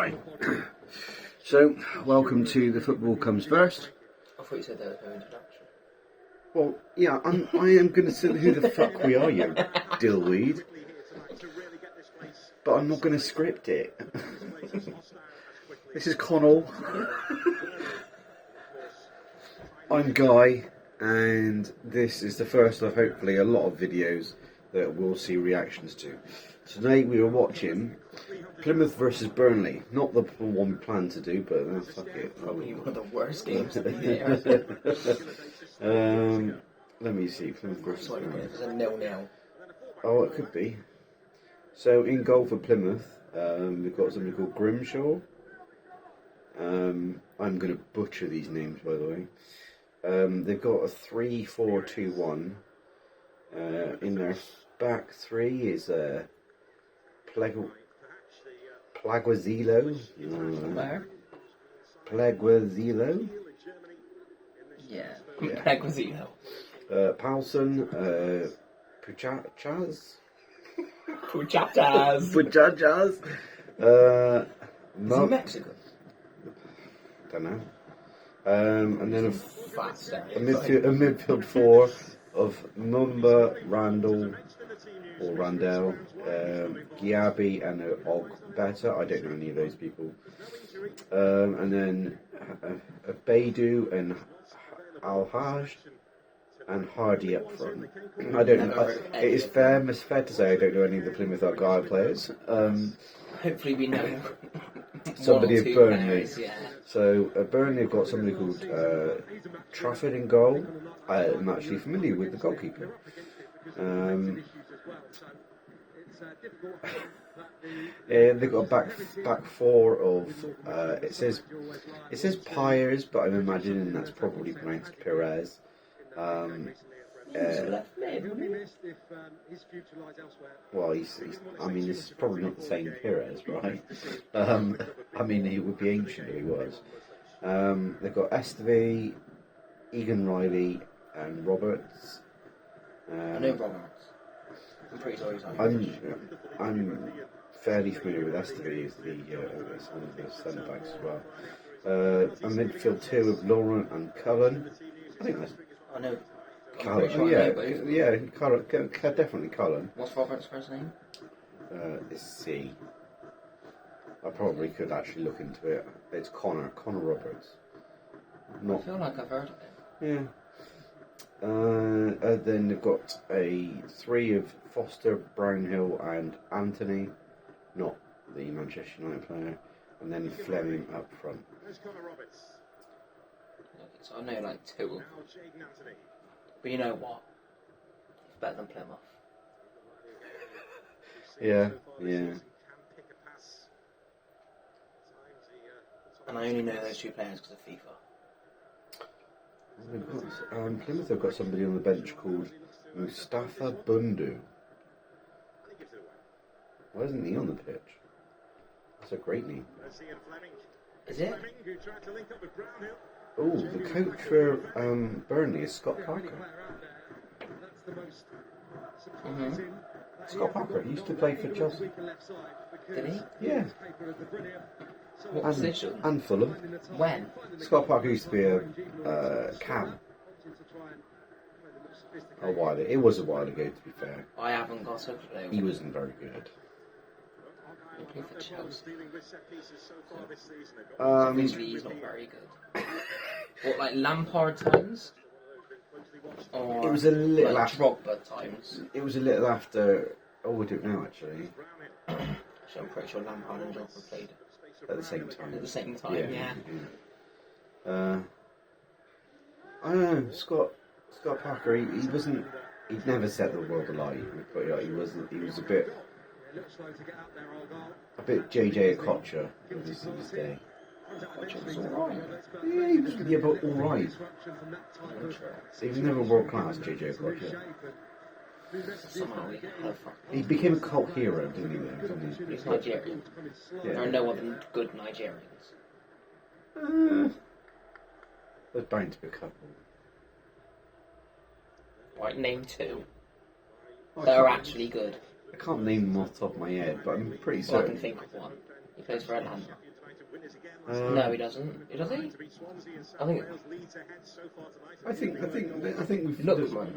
Right. So, welcome to The Football Comes First. I thought you said there was no introduction. Well, yeah, I am going to say who the fuck we are, you dillweed. But I'm not going to script it. This is Connell. I'm Guy, and this is the first of hopefully a lot of videos that we'll see reactions to. Today we are watching Plymouth versus Burnley. Not the one we planned to do, but fuck it. Probably one of the worst games of the year. Let me see. Plymouth versus Burnley. It's a 0-0. Oh, it could be. So in goal for Plymouth, we've got somebody called Grimshaw. I'm going to butcher these names, by the way. They've got a 3-4-2-1. In their back three is Plaguazilo. Where? Plaguazilo. Yeah. Plaguazilo. Paulson. Puchachas. Puchachas. Puchachas. Is he Mexican? Don't know. And then a midfield four of Mumba, Randall, Giabi and Ogbeta. I don't know any of those people. And then Beidou and Al-Haj and Hardy up front. I don't know. It is fair to say I don't know any of the Plymouth Argyle players. Hopefully we know Somebody at Burnley. Players, yeah. So at Burnley have got somebody called Trafford in goal. I'm actually familiar with the goalkeeper. They've got a back four of it says Pyres, but I'm imagining that's probably pronounced Perez. Well, he's I mean, this is probably not the same Perez, right? I mean, he would be ancient if he was. They've got Estevez, Egan Riley, and Roberts. I know Roberts. I'm pretty sure he's on. I'm fairly familiar with Estevez, one of the centre backs as well. A midfield two of Laurent and Cullen. I think that's. I know. Cullen. Yeah, Cullen, definitely Cullen. What's Robert's first name? It's C. I probably could actually look into it. It's Connor Roberts. I feel like I've heard of him. Yeah. Then they've got a three of Foster, Brownhill, and Anthony, not the Manchester United player, and then Fleming up front. So I know like two. But you know what? It's better than Plymouth. Yeah. And I only know those two players because of FIFA. Plymouth have got somebody on the bench called Mustafa Bundu. Why isn't he on the pitch? That's a great name. Is it? Oh, the coach for Burnley is Scott Parker. Mm-hmm. Scott Parker used to play for Chelsea. Did he? Yeah. What position? And Fulham. When? Scott Parker used to be a cam. It was a while ago, to be fair. I haven't got a clue. He wasn't very good. He played for Chelsea. Obviously, he's not very good. What, like Lampard times? Or it was a little like after. Drogba times? It was a little after. Oh, I don't know actually. So I'm pretty sure Lampard and Drogba played At the same time. At the same time, yeah. I don't know, Scott Parker. He wasn't. He'd never set the world alight. But yeah, he wasn't. He was a bit JJ Okocha of his day. Okocha was alright. Yeah, but alright. He was never world class, JJ Okocha. Somehow He became a cult hero, didn't he? He's Nigerian. Yeah. There are no other good Nigerians. There's bound to be a couple. Right, name two. That are actually good. I can't name them off the top of my head, but I'm pretty Well, I certain. can think of one. He plays for Atlanta. No, he doesn't. Does he? I think we've. Lookman.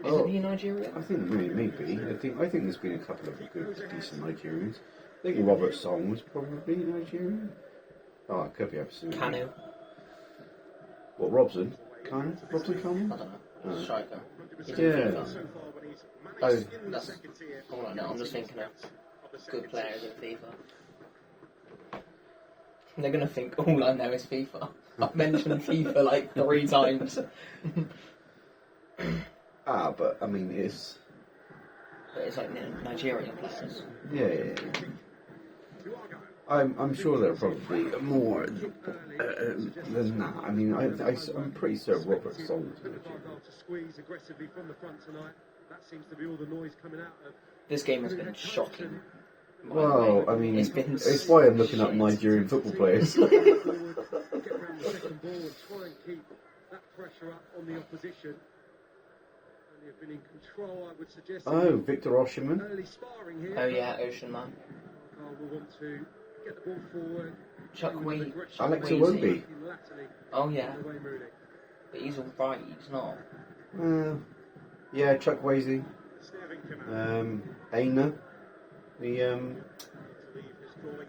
Isn't he Nigerian? I think maybe. I think there's been a couple of good, decent Nigerians. I think Robert Song was probably Nigerian. Oh, it could be absolutely. Kanu. What, Robson? Kanu? Robson Kanu? I don't know. Striker. He's in Yeah. FIFA. Oh, that's all I know. I'm just thinking of good players in FIFA. They're gonna think all I know is FIFA. I've mentioned FIFA like 3 times. But I mean, it's. But it's like Nigerian players. Yeah. I'm sure there are probably more than that. I mean, I'm pretty certain Robert Song was This game has been shocking. Well, I mean, it's why I'm looking up Nigerian football players. Oh, Victor Osimhen. Oh yeah, Ocean Man. Chuck Wee. Alex Iwobi. Oh yeah. But he's alright, he's not. Yeah, Chuck Wazy. Aina, the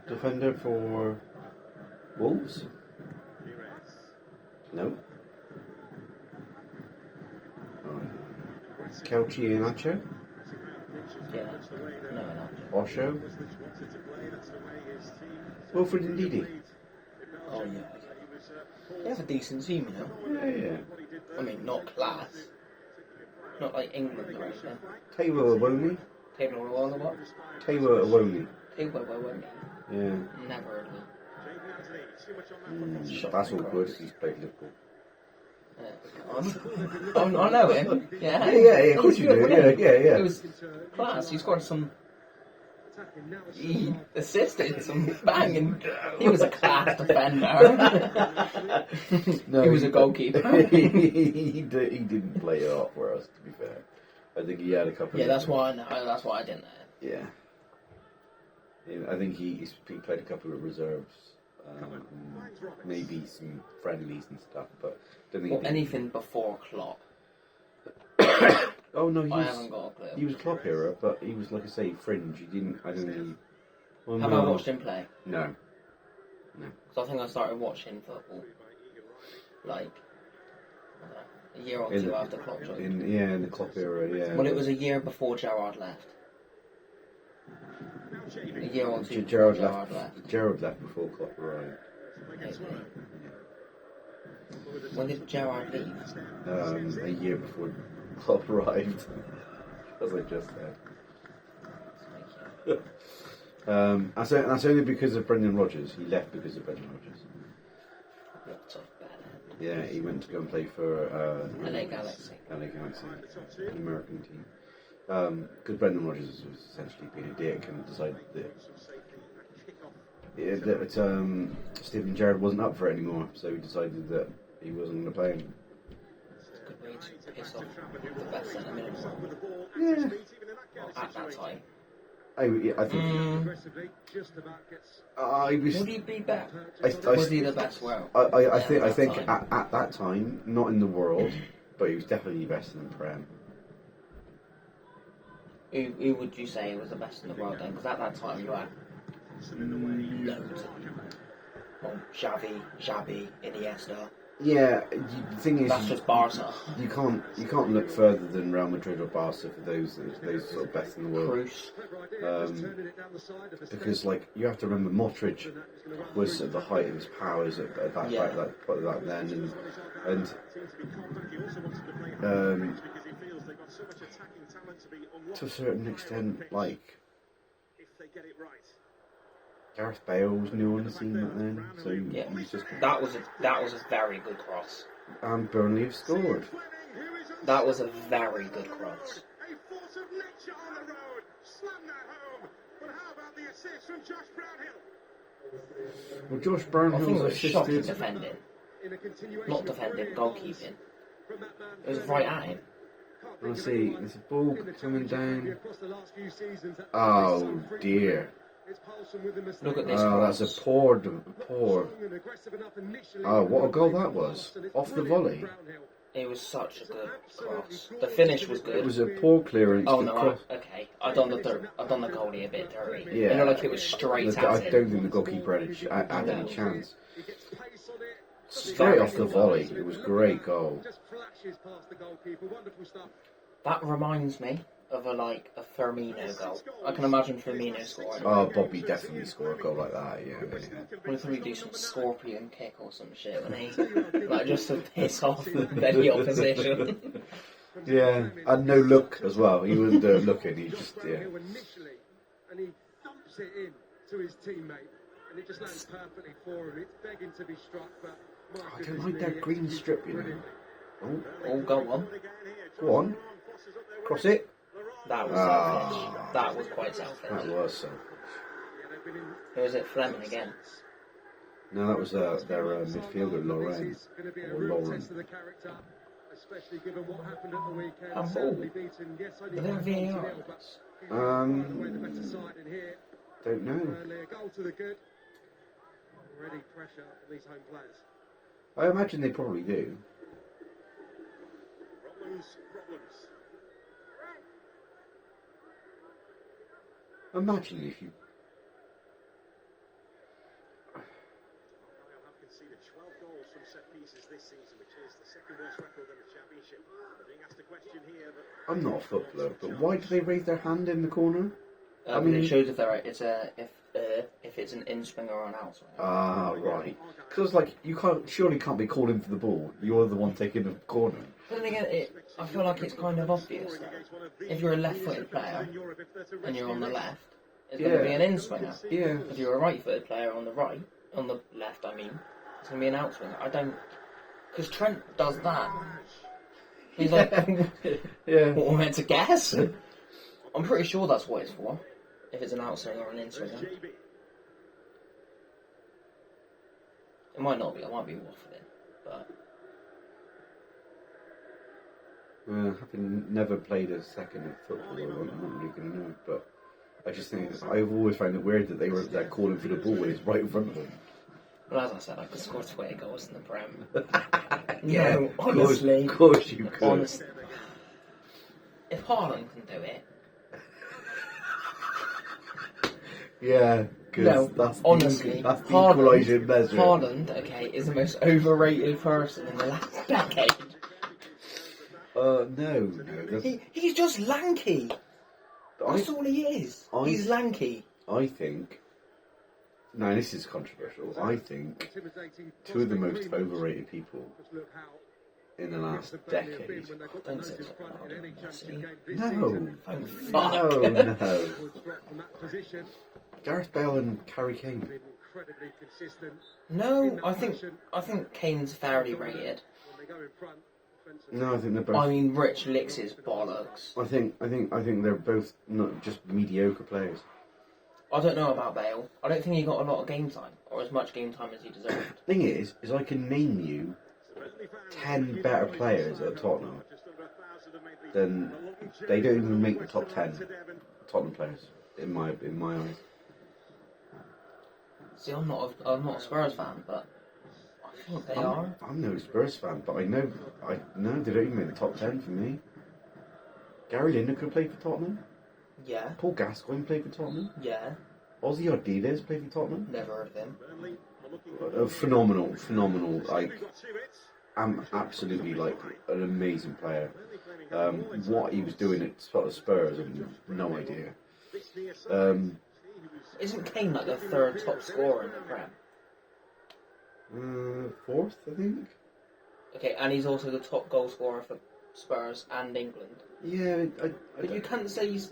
defender for Wolves. No. Kelchi Iheanacho. Yeah. No. Osho. Wilfred Ndidi. Oh yeah. They have a decent team, you know. Yeah. I mean, not class. Not like England or anything. Taylor Awoni. Taylor what? Taylor Awoni. Taylor Awoni. Yeah. Never heard of him. That's all good if he's played Liverpool. I know him. Yeah. Yeah, of course you do. Yeah. It was class. He scored some. He assisted some banging. He was a class defender. No, he was a goalkeeper. he didn't play a lot for us, to be fair. I think he had a couple. Yeah, that's why I know. That's why I didn't know. Yeah. I think he played a couple of reserves, maybe some friendlies and stuff, but don't think. Or anything before Klopp. Oh no, I haven't got a clue. He was Klopp era, but he was, like I say, fringe. He didn't. I don't think. Have I watched him play? No. Because I think I started watching football like a year or two after Klopp joined. In the Klopp era, yeah. Well, it was a year before Gerrard left. A year or two Gerrard before Gerrard left. Gerrard left before Klopp arrived. When did Gerrard leave? A year before Klopp arrived, as I just said. That's only because of Brendan Rodgers. He left because of Brendan Rodgers. Yeah, he went to go and play for LA Galaxy. LA Galaxy, an American team. Because Brendan Rodgers was essentially being a dick and decided that Steven Gerrard wasn't up for it anymore, so he decided that he wasn't going to play him. It's a good way to piss off the best centre mid. Yeah. Well, at that time. I think. Would he be better? Was he the best world? I think at that time, not in the world, but he was definitely best in the Prem. Who would you say was the best in the world then? Because at that time you had loads of Xavi, Iniesta. Yeah, the thing is, that's just Barca. You can't look further than Real Madrid or Barca for those sort of best in the world. Because you have to remember, Modric was at the height of his powers at that then, and to a certain extent, Gareth Bale was new on the scene back then, so yeah, that was a very good cross. And Burnley have scored. That was a very good cross. Well, Josh Brownhill. I think it was shocking defending, not defending, goalkeeping. It was right at him. Let's see, there's a ball coming down. Oh dear. Look at this Oh, cross. that's a poor. Oh, what a goal that was! Off the volley. It was such a good cross. The finish was good. It was a poor clearance. Oh the no! cross. Okay, I've done the goalie a bit dirty. Yeah. You know, like it was straight I at him. don't think the goalkeeper had No. any chance. Straight off the volley. It was a great goal. That reminds me of a Firmino goal. I can imagine Firmino scoring. Oh, Bobby definitely scored a goal like that. Yeah. We'll probably do some scorpion kick or some shit when he just to piss off the opposition. Yeah, and no look as well. He wasn't looking. He just And he dumps it in to his teammate, and it just lands perfectly for him. It's begging to be struck, but I don't like that green strip, you know. Oh, go on. Go on. Cross it. That was selfish. That was quite selfish. That was selfish. Who was it? Fleming again. No, that was their midfielder, Lauren. Or Lauren. Especially given what happened at the weekend. I'm Certainly bored. beaten. Yes, I Are there VAR? the better side in here. Don't know. Burnley, a goal to the good. Already pressure for these home players. I imagine they probably do. Problems. Imagine if you. Have conceded 12 goals from set pieces this season, which is the second worst record in the championship. Being asked a question here, but I'm not a footballer, but why do they raise their hand in the corner? I mean, it shows if it's an in swinger or an out swinger. Ah, right. Because you surely can't be calling for the ball. You're the one taking the corner. But then again, I feel like it's kind of obvious though. If you're a left-footed player and you're on the left, it's going to be an in swinger. Yeah. If you're a right-footed player on the left, I mean, it's going to be an out swinger. I don't, because Trent does that. He's like, Yeah. what, we're meant to guess? I'm pretty sure that's what it's for. If it's an out swinger or an in swinger. It might not be. I might be waffling, but. Having never played a second of football, I'm not really going to know. But I just think I've always found it weird that they're calling for the ball when it's right in front of them. Well, as I said, I could score 20 goals in the Prem. Yeah, No, honestly. Of course you could. Honestly. If Haaland can do it. Yeah, No, that's honestly, that's the equalising measure. Haaland, okay, is the most overrated person in the last decade. No. He's just lanky. That's all he is. He's lanky. I think. Now this is controversial. I think two of the most overrated people in the last decade. Don't say something. No. Oh, fuck. No. Gareth Bale and Harry Kane. No, I think Kane's fairly rated. No, I think they're both. I mean, Rich licks his bollocks. I think they're both not just mediocre players. I don't know about Bale. I don't think he got a lot of game time, or as much game time as he deserved. Thing is I can name you 10 better players at Tottenham than they don't even make the top 10 Tottenham players in my eyes. See, I'm not a Spurs fan, but I think they are. I'm no Spurs fan, but I know they don't even make the top 10 for me. Gary Lineker played for Tottenham. Yeah. Paul Gascoigne played for Tottenham. Yeah. Ozzy Ardiles played for Tottenham. Never heard of him. Phenomenal. I'm absolutely an amazing player. What he was doing at Spurs, I have no idea. Isn't Kane the third top scorer in the Prem? Fourth, I think. Okay, and he's also the top goal scorer for Spurs and England. Yeah, But you can't say he's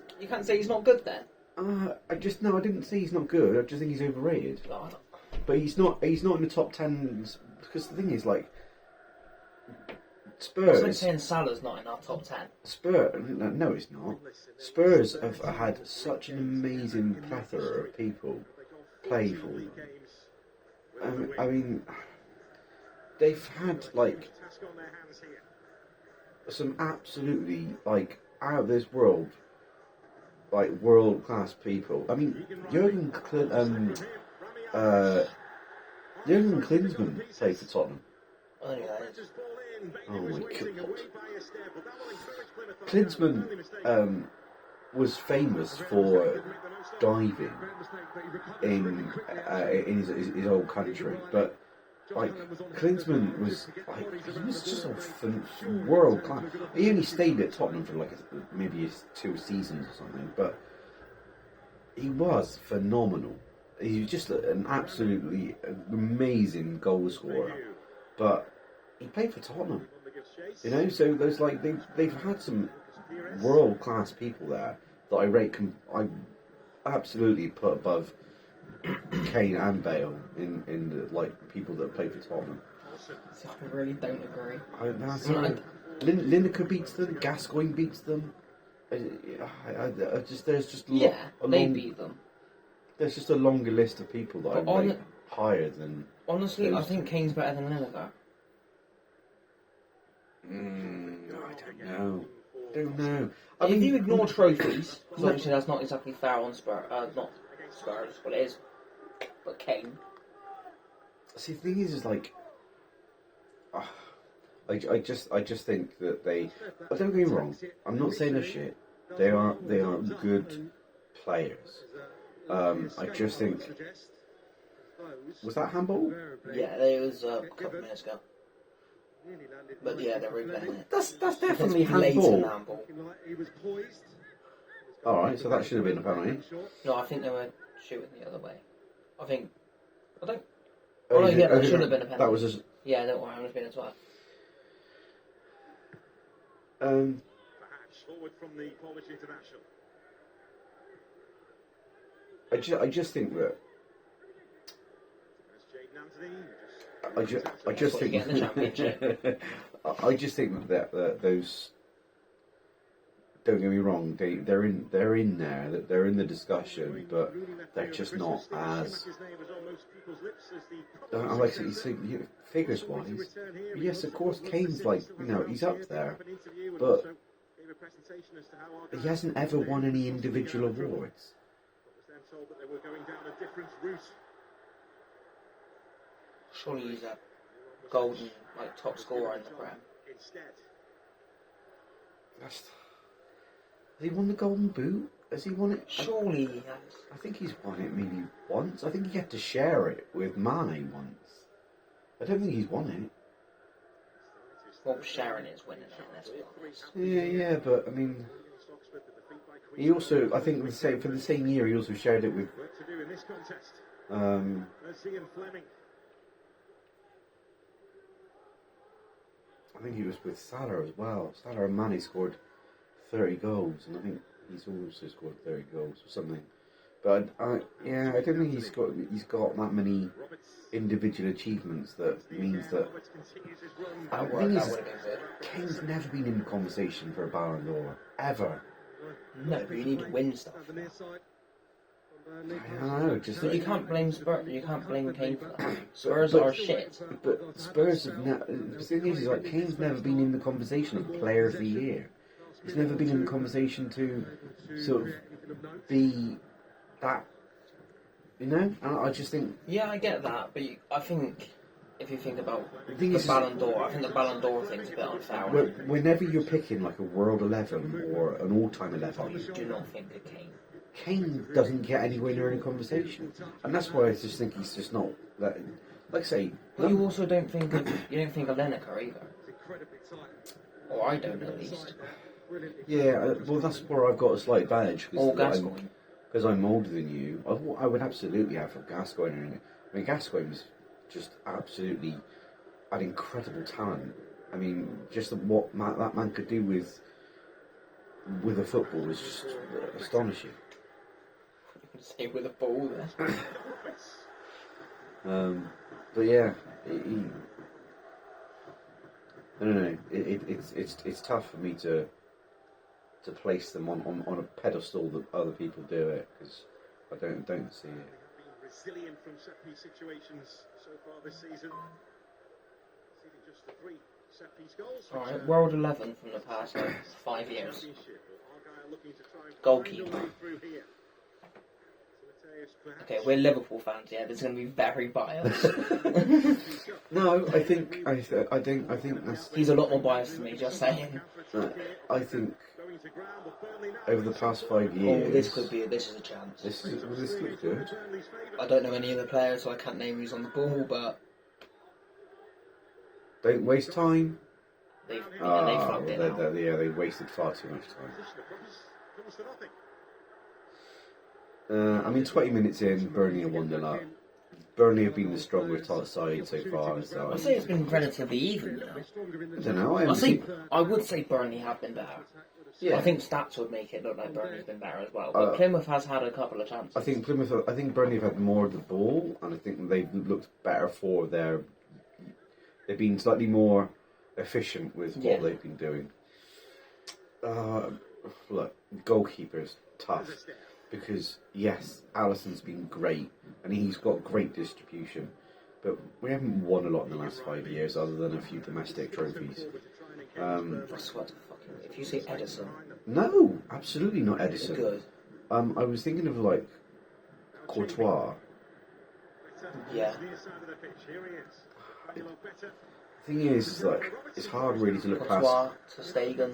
not good then. I didn't say he's not good. I just think he's overrated. Oh, But he's not in the top 10 because the thing is Spurs. It's like saying Salah's not in our top 10. No, it's not. Spurs have had such an amazing plethora of people play for them. I mean, they've had some absolutely out of this world like world class people. I mean, Jurgen Klinsmann played for Tottenham. I don't know who that is. Oh my god. Klinsmann was famous for diving in his old country, but like Klinsmann was like he was just a world class. He only stayed at Tottenham for like maybe 2 seasons or something, but he was phenomenal. He was just an absolutely amazing goal scorer, but he played for Tottenham. You know, so there's like they've had some world class people there that I rate. I absolutely put above Kane and Bale in the like people that play for Tottenham. So I really don't agree. Lineker beats them. Gascoigne beats them. There's just Yeah, they long, beat them. There's just a longer list of people that But I rate higher than. Honestly, I think Kane's better than Lineker. I don't know. If you ignore trophies, because obviously that's not exactly fair on Spurs, not Spurs, well it is, but Kane. See, the thing is like, I just think that they. Don't get me wrong. I'm not saying they're shit. They are good players. I just think. Was that handball? Yeah, it was a couple of minutes ago. But yeah, they're replaying it. That's definitely blatant handball. handball. Alright, so that should have been a penalty. No, I think they were shooting the other way. I don't. Oh, Oh, yeah, that should have been a penalty. That was just. Yeah, don't worry, I'm just being a twat. Perhaps forward from the Polish international. I just think that. I just think. Get in the championship. I just think that those. Don't get me wrong. They're in there. They're in the discussion, but they're just not as. I like to say, figures wise. Yes, of course, Kane's like he's up there, but he hasn't ever won any individual awards. Surely he's a golden, top scorer in the Prem. Has he won the Golden Boot? Has he won it? Surely he has. I think he's won it maybe once. I think he had to share it with Mane once. I don't think he's won it. Well, Sharon is winning it, let's be honest. Yeah, but I mean, he also, I think, for the same year, he also shared it with. I think he was with Salah as well. Salah and Mane scored 30 goals, and I think he's also scored 30 goals or something. But I don't think he's got that many individual achievements that means that. That would have been good. Kane's never been in the conversation for a Ballon d'Or ever. No, but you need to win stuff. I don't know. But you can't blame Spurs. You can't blame Kane for that. Spurs are shit. But Spurs have the thing is like Kane's never been in the conversation of Player of the Year. He's never been in the conversation to sort of be that, And I just think. Yeah, I get that, but I think if you think about the Ballon d'Or, I think the Ballon d'Or thing's a bit unfair. Whenever you're picking like a World 11 or an all-time 11, you do not think of Kane. Kane doesn't get anywhere near any conversation, and that's why I just think he's just not that. Like I say, but you also don't think of Lineker either, or I don't at least. Yeah, well, that's where I've got a slight advantage. Or Gascoigne. Because I'm older than you, I would absolutely have a Gascoigne in it. I mean, Gascoigne's just absolutely an incredible talent. I mean, just what that man could do with a football is just astonishing. Say with a ball there. But yeah, I don't know. It's tough for me to place them on a pedestal that other people do it, because I don't see it. Resilient from set piece situations so far this season. Just the 3 Alright, world 11 from the past 5 years. Goalkeeper. Okay, we're Liverpool fans, yeah, this is going to be very biased. No, I think that's. He's a lot more biased than me, just saying. I think over the past 5 years. Oh, this is a chance. This looks good. I don't know any of the players, so I can't name who's on the ball, but Don't waste time. they fucked it out. They wasted far too much time. I mean, 20 minutes in, Burnley are 1-0 up. Burnley have been the stronger side so far. So I'd say it's been relatively even, you know. I don't know. I would say Burnley have been better. Yeah. I think stats would make it look like Burnley's been better as well. But Plymouth has had a couple of chances. I think Burnley have had more of the ball, and I think they've looked better for their. They've been slightly more efficient with what they've been doing. Look, goalkeepers tough because yes, Alisson's been great and he's got great distribution, but we haven't won a lot in the last 5 years other than a few domestic trophies. I swear to fucking. If you say Edison, No, absolutely not Edison. good. I was thinking of like Courtois. Yeah. Thing is, like, it's hard really to look past. Courtois, to Stegen.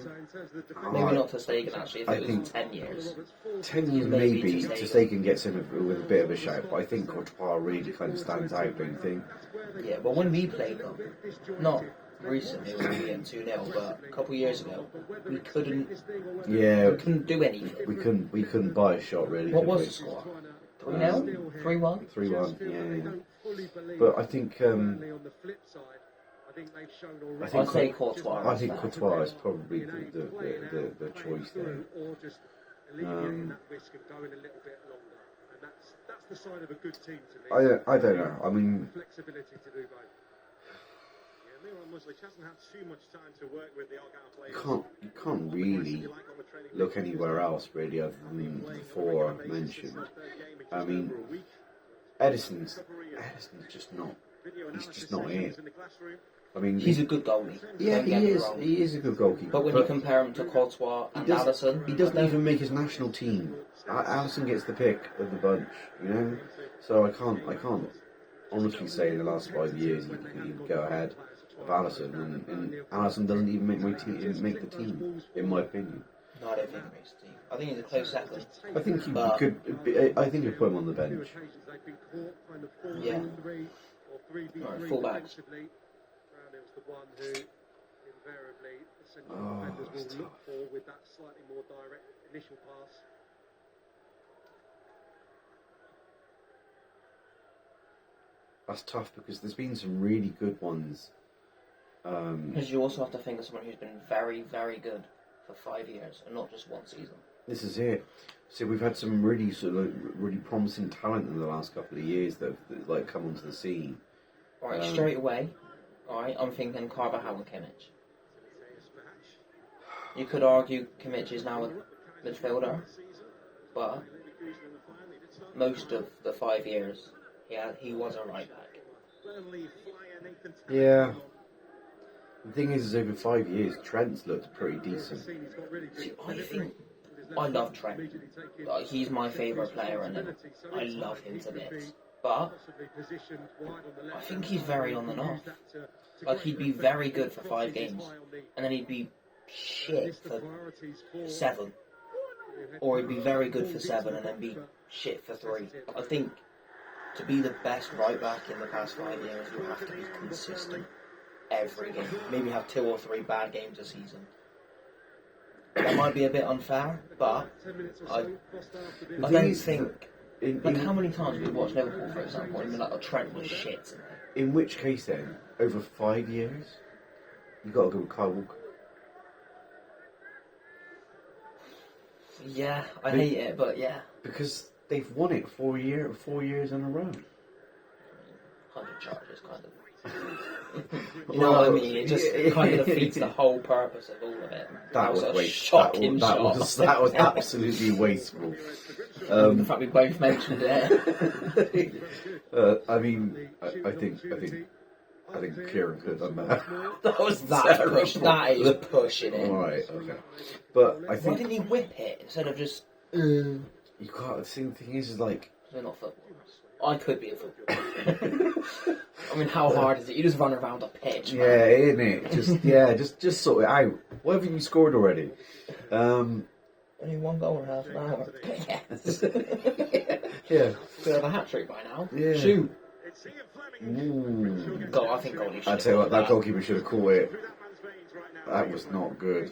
Maybe not to Stegen actually. If I it was think 10 years. 10 years Maybe maybe, Ter Ter Stegen Stegen gets in with a bit of a shout, but I think Courtois really kind of stands out, don't you think? Yeah, but when we played them, not recently when we went 2-0, but a couple of years ago, we couldn't do anything. We couldn't buy a shot really. What could was we? the score? 3-0? 3-1? 3-1, yeah. But I think I'd say Courtois. I think Courtois is probably the choice there. I don't know. I mean, you can't really look anywhere else really other than the four mentioned. I mean, Edison's just not. He's just not it. I mean, He's a good goalie. Yeah, Don't get me wrong. he is a good goalkeeper. But when you compare him to Courtois and Alisson, he doesn't even make his national team. Alisson gets the pick of the bunch, you know. So I can't honestly say in the last 5 years you can go ahead of Alisson, and Alisson doesn't even make the team, in my opinion. No, I don't think he makes the team. I think he's a close second. I think he I think you put him on the bench. Yeah. Right, fullbacks. Oh, that's tough. That's tough because there's been some really good ones. Because you also have to think of someone who's been very, very good for 5 years and not just one season. This is it. So we've had some really really promising talent in the last couple of years that have like come onto the scene. Alright, straight away. Alright, I'm thinking Carvajal and Kimmich. You could argue Kimmich is now a midfielder, but most of the 5 years he was a right back. Yeah. The thing is over 5 years, Trent's looked pretty decent. See, I love Trent. Like, he's my favourite player, and I love him to bits. But I think he's very on the knock. Like, he'd be very good for 5 games, and then he'd be shit for 7. Or he'd be very good for 7 and then be shit for 3. I think to be the best right back in the past 5 years, you have to be consistent every game. Maybe have 2 or 3 bad games a season. That might be a bit unfair, but I don't think. Like, how many times we watched Liverpool, for example, and like, Trent was shit. In which case, then, over 5 years, you got to go with Kyle Walker. Yeah, I hate it, but yeah. Because they've won it 4 years in a row. 100 charges, kind of. You know what I mean? It just kind of defeats the whole purpose of all of it. That was a shocking shot. That was absolutely wasteful. The fact we both mentioned it. I mean, I think I think Kieran could have done better. That is pushing it. Right, okay. But I Why think didn't he whip it instead of just... you can't. The thing is like... They're not footballers. I could be a footballer. I mean, how hard is it? You just run around a pitch, man. Yeah, isn't it? Just sort it out. What have you scored already? Only one goal in half an hour. Yes. Yeah. Could have a hat-trick by now. Yeah. Shoot. Ooh. Goal, I think goalie should I'll tell you what, that have goalkeeper should have caught it. That was not good.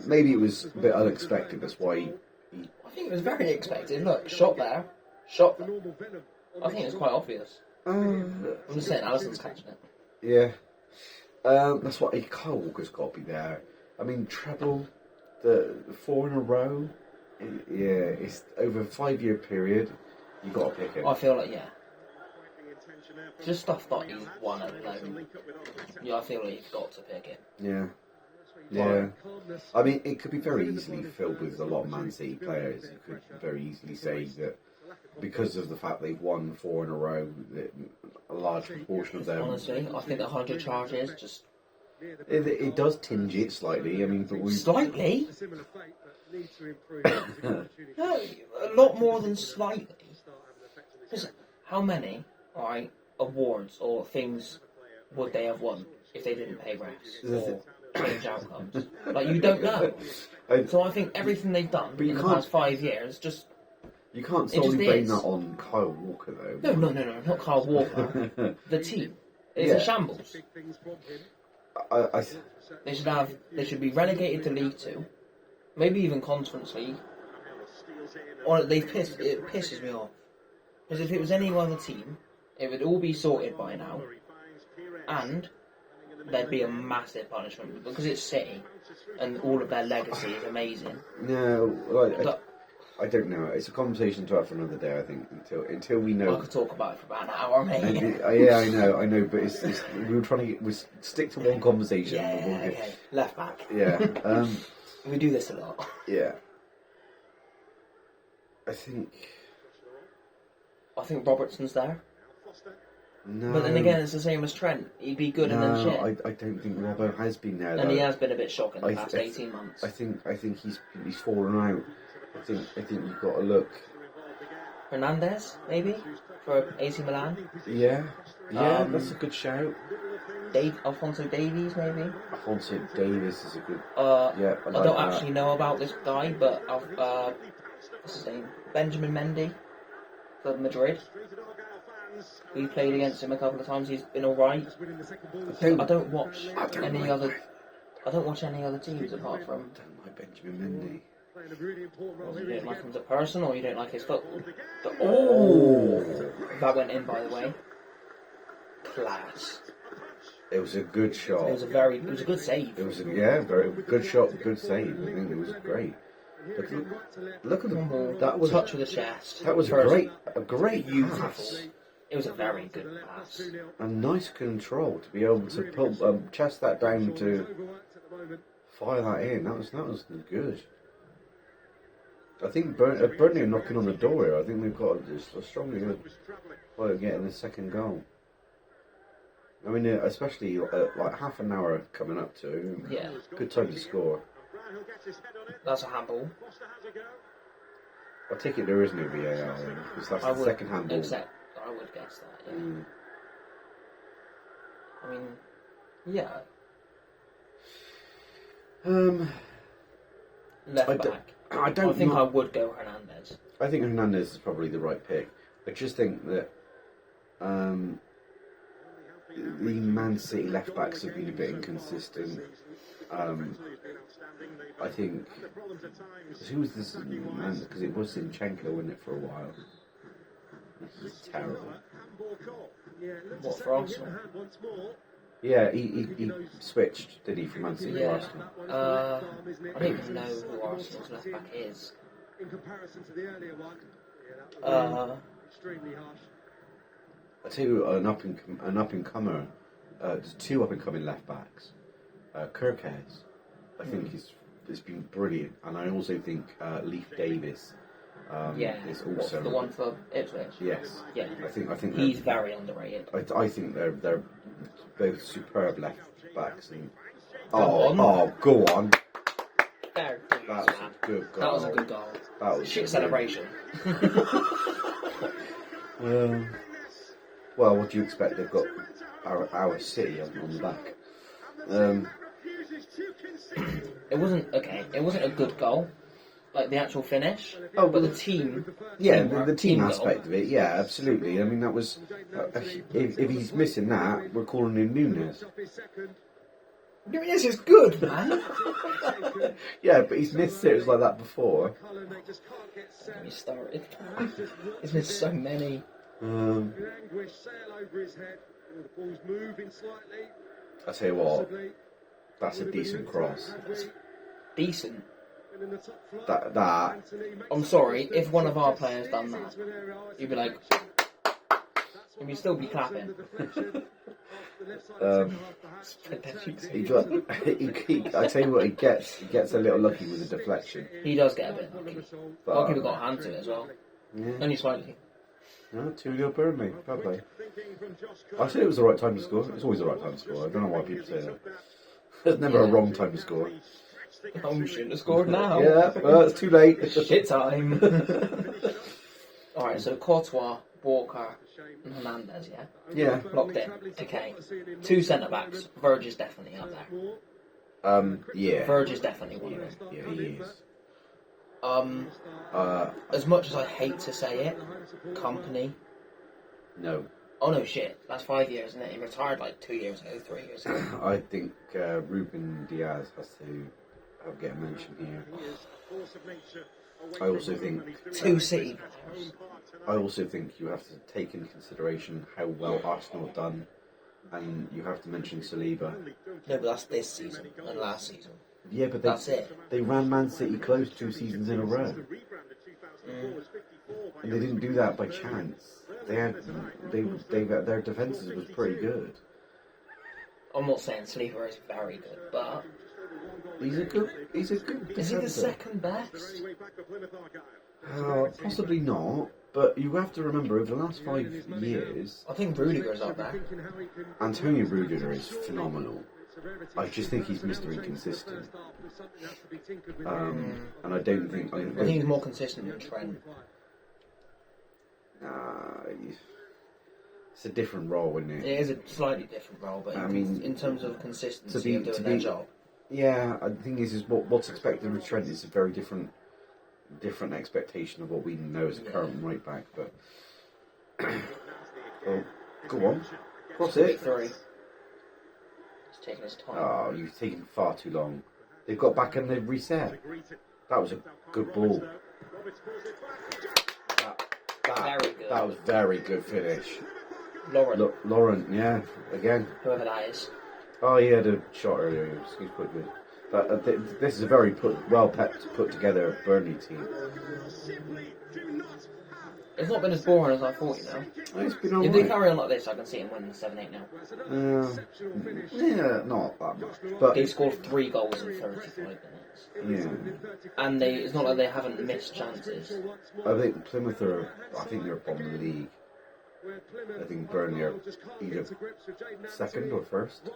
Maybe it was a bit unexpected. That's why he I think it was very expected. Look, shot there. Shot there. I think it was quite obvious. I'm just saying, Alisson's catching it. yeah. That's why Kyle Walker's got to be there. I mean, treble, the 4 in a row. Yeah, it's over a 5-year period. You got to pick him. I feel like, yeah. Just stuff that he's won at the moment. Yeah, I feel like you've got to pick it. Yeah. Yeah. I mean, it could be very easily filled with a lot of Man City players. You could very easily say that because of the fact they've won 4 in a row, that a large proportion of them... Honestly, I think the 100 charges just... It does tinge it slightly. I mean, but we... Slightly? No, a lot more than slightly. Listen, how many, alright, awards or things would they have won if they didn't pay refs or change outcomes? Like, you don't know. So I think everything they've done in the past 5 years just... You can't It just solely blame is. that on Kyle Walker, though. No, not Kyle Walker. The team. It's Yeah. a shambles. They should be relegated to League 2. Maybe even Conference League. Or it pisses me off. Because if it was any other team, it would all be sorted by now. And there'd be a massive punishment because it's City and all of their legacy is amazing. No, I don't know. It's a conversation to have for another day, I think, until we know. I could talk about it for about an hour, mate. Yeah, I know, but it's we were trying to stick to one conversation. Yeah, okay. Left back. Yeah. We do this a lot. Yeah. I think Robertson's there. no. But then again, it's the same as Trent. He'd be good and then shit. I don't think Robbo has been there. And though. he has been a bit shocking the past 18 months. I think he's fallen out. I think you've got to look. Hernandez, maybe? For AC Milan? Yeah, that's a good shout. Alphonso Davies, maybe? Alphonso Davies is a good. I like don't that. actually know about this guy, but what's his name? Benjamin Mendy for Madrid. We played against him a couple of times. He's been alright. I don't watch any other teams apart from. I don't like Benjamin Well, you don't like him as a person, or you don't like his football. Oh, That went in, by the way. Class. it was a good shot. It was a good save. It was very good shot, good save. I think it was great. Look at the that was touch with the chest. That was a great Beautiful. pass. It was a very good pass. And nice control to be able to pull chest that down to fire that in. That was good. I think Burnley are knocking on the door here. I think we've got a strongly good way of getting the second goal. I mean, especially like half an hour coming up to. Yeah. Good time to score. That's a handball. I take it there is no VAR because that's the second handball. I would guess that, yeah. I mean, yeah. Left back. I think I would go Hernandez. I think Hernandez is probably the right pick. I just think that the Man City left backs have been a bit inconsistent. I think who was this man? Because it was Zinchenko, wasn't it, for a while? This is terrible. What, for Arsenal? Yeah, he switched, did he, from Man City to Arsenal? I don't even know who Arsenal's left back is. In comparison to the earlier one, extremely harsh. I tell you, an up and comer. There's 2 up and coming left backs. Kirkes, I think has been brilliant, and I also think Leif Davis. Is also the one for Ipswich. Yes. Yeah. I think he's very underrated. I think they're both superb left backs. And on. Go on. Fair dues, That was man. a good goal. That was a good goal. That was Shit a celebration. Well, what do you expect? They've got our City on the back. It wasn't okay. It wasn't a good goal, like the actual finish. Oh, but the team. Yeah, teamwork, the team goal. aspect of it. Yeah, absolutely. I mean, that was if he's missing that, we're calling him Nunes. Nunes is good, man. Yeah, but he's missed series like that before. He started. He's missed so many. I tell you what, that's a decent cross. Decent. That I'm sorry, if one of our players done that, you'd be like, and you'd still be clapping. I tell you what, he gets a little lucky with the deflection. He does get a bit lucky. A lot of people got a hand to it as well. Yeah. Only slightly. No, 2-0 Burnley. Fair play. I said it was the right time to score. It's always the right time to score. I don't know why people say that. There's never a wrong time to score. Oh, we shouldn't have scored now. Yeah, well, it's too late. Shit time. Alright, so Courtois, Walker, and Hernandez, yeah? Yeah. Locked in. Okay. 2 centre backs. Verge is definitely up there. Yeah. Verge is definitely one of them. Yeah, he is. As much as I hate to say it, Company. No. Oh no, shit. That's 5 years, isn't it? He retired like 2 years ago, 3 years ago. I think Ruben Diaz has to get a mention here. I also think 2 City players. I also think you have to take into consideration how well Arsenal have done, and you have to mention Saliba. No, but that's this season and last season. Yeah, but That's it. They ran Man City close 2 seasons in a row, and they didn't do that by chance. Their defences was pretty good. I'm not saying Sleeper is very good, but He's a good. Is he the second best? Possibly not, but you have to remember over the last 5 years, I think Rudiger's up there. Antonio Rudiger is phenomenal. I just think he's Mr. Inconsistent, and I don't think. I think he's more consistent than Trent. It's a different role, isn't it? It is a slightly different role, but I mean, in terms of consistency of doing their job. Yeah, the thing is what's expected with Trent is a very different expectation of what we know as a current right back. But go on, cross it. 3. It's taking his time. Oh, you've taken far too long. They've got back and they've reset. That was a good ball. Very good. That was very good finish. Lauren, yeah, again. whoever that is. Oh, he had a shot earlier. He was quite good. But this is a very well put together Burnley team. It's not been as boring as I thought, you know. It's been If alright. they carry on like this, I can see him winning 7-8 now. Yeah, not that much. But They scored 3 goals in 35 minutes. yeah, And it's not like they haven't missed chances. I think Plymouth are. I think they're bottom of the league. I think Burnley are either second or first.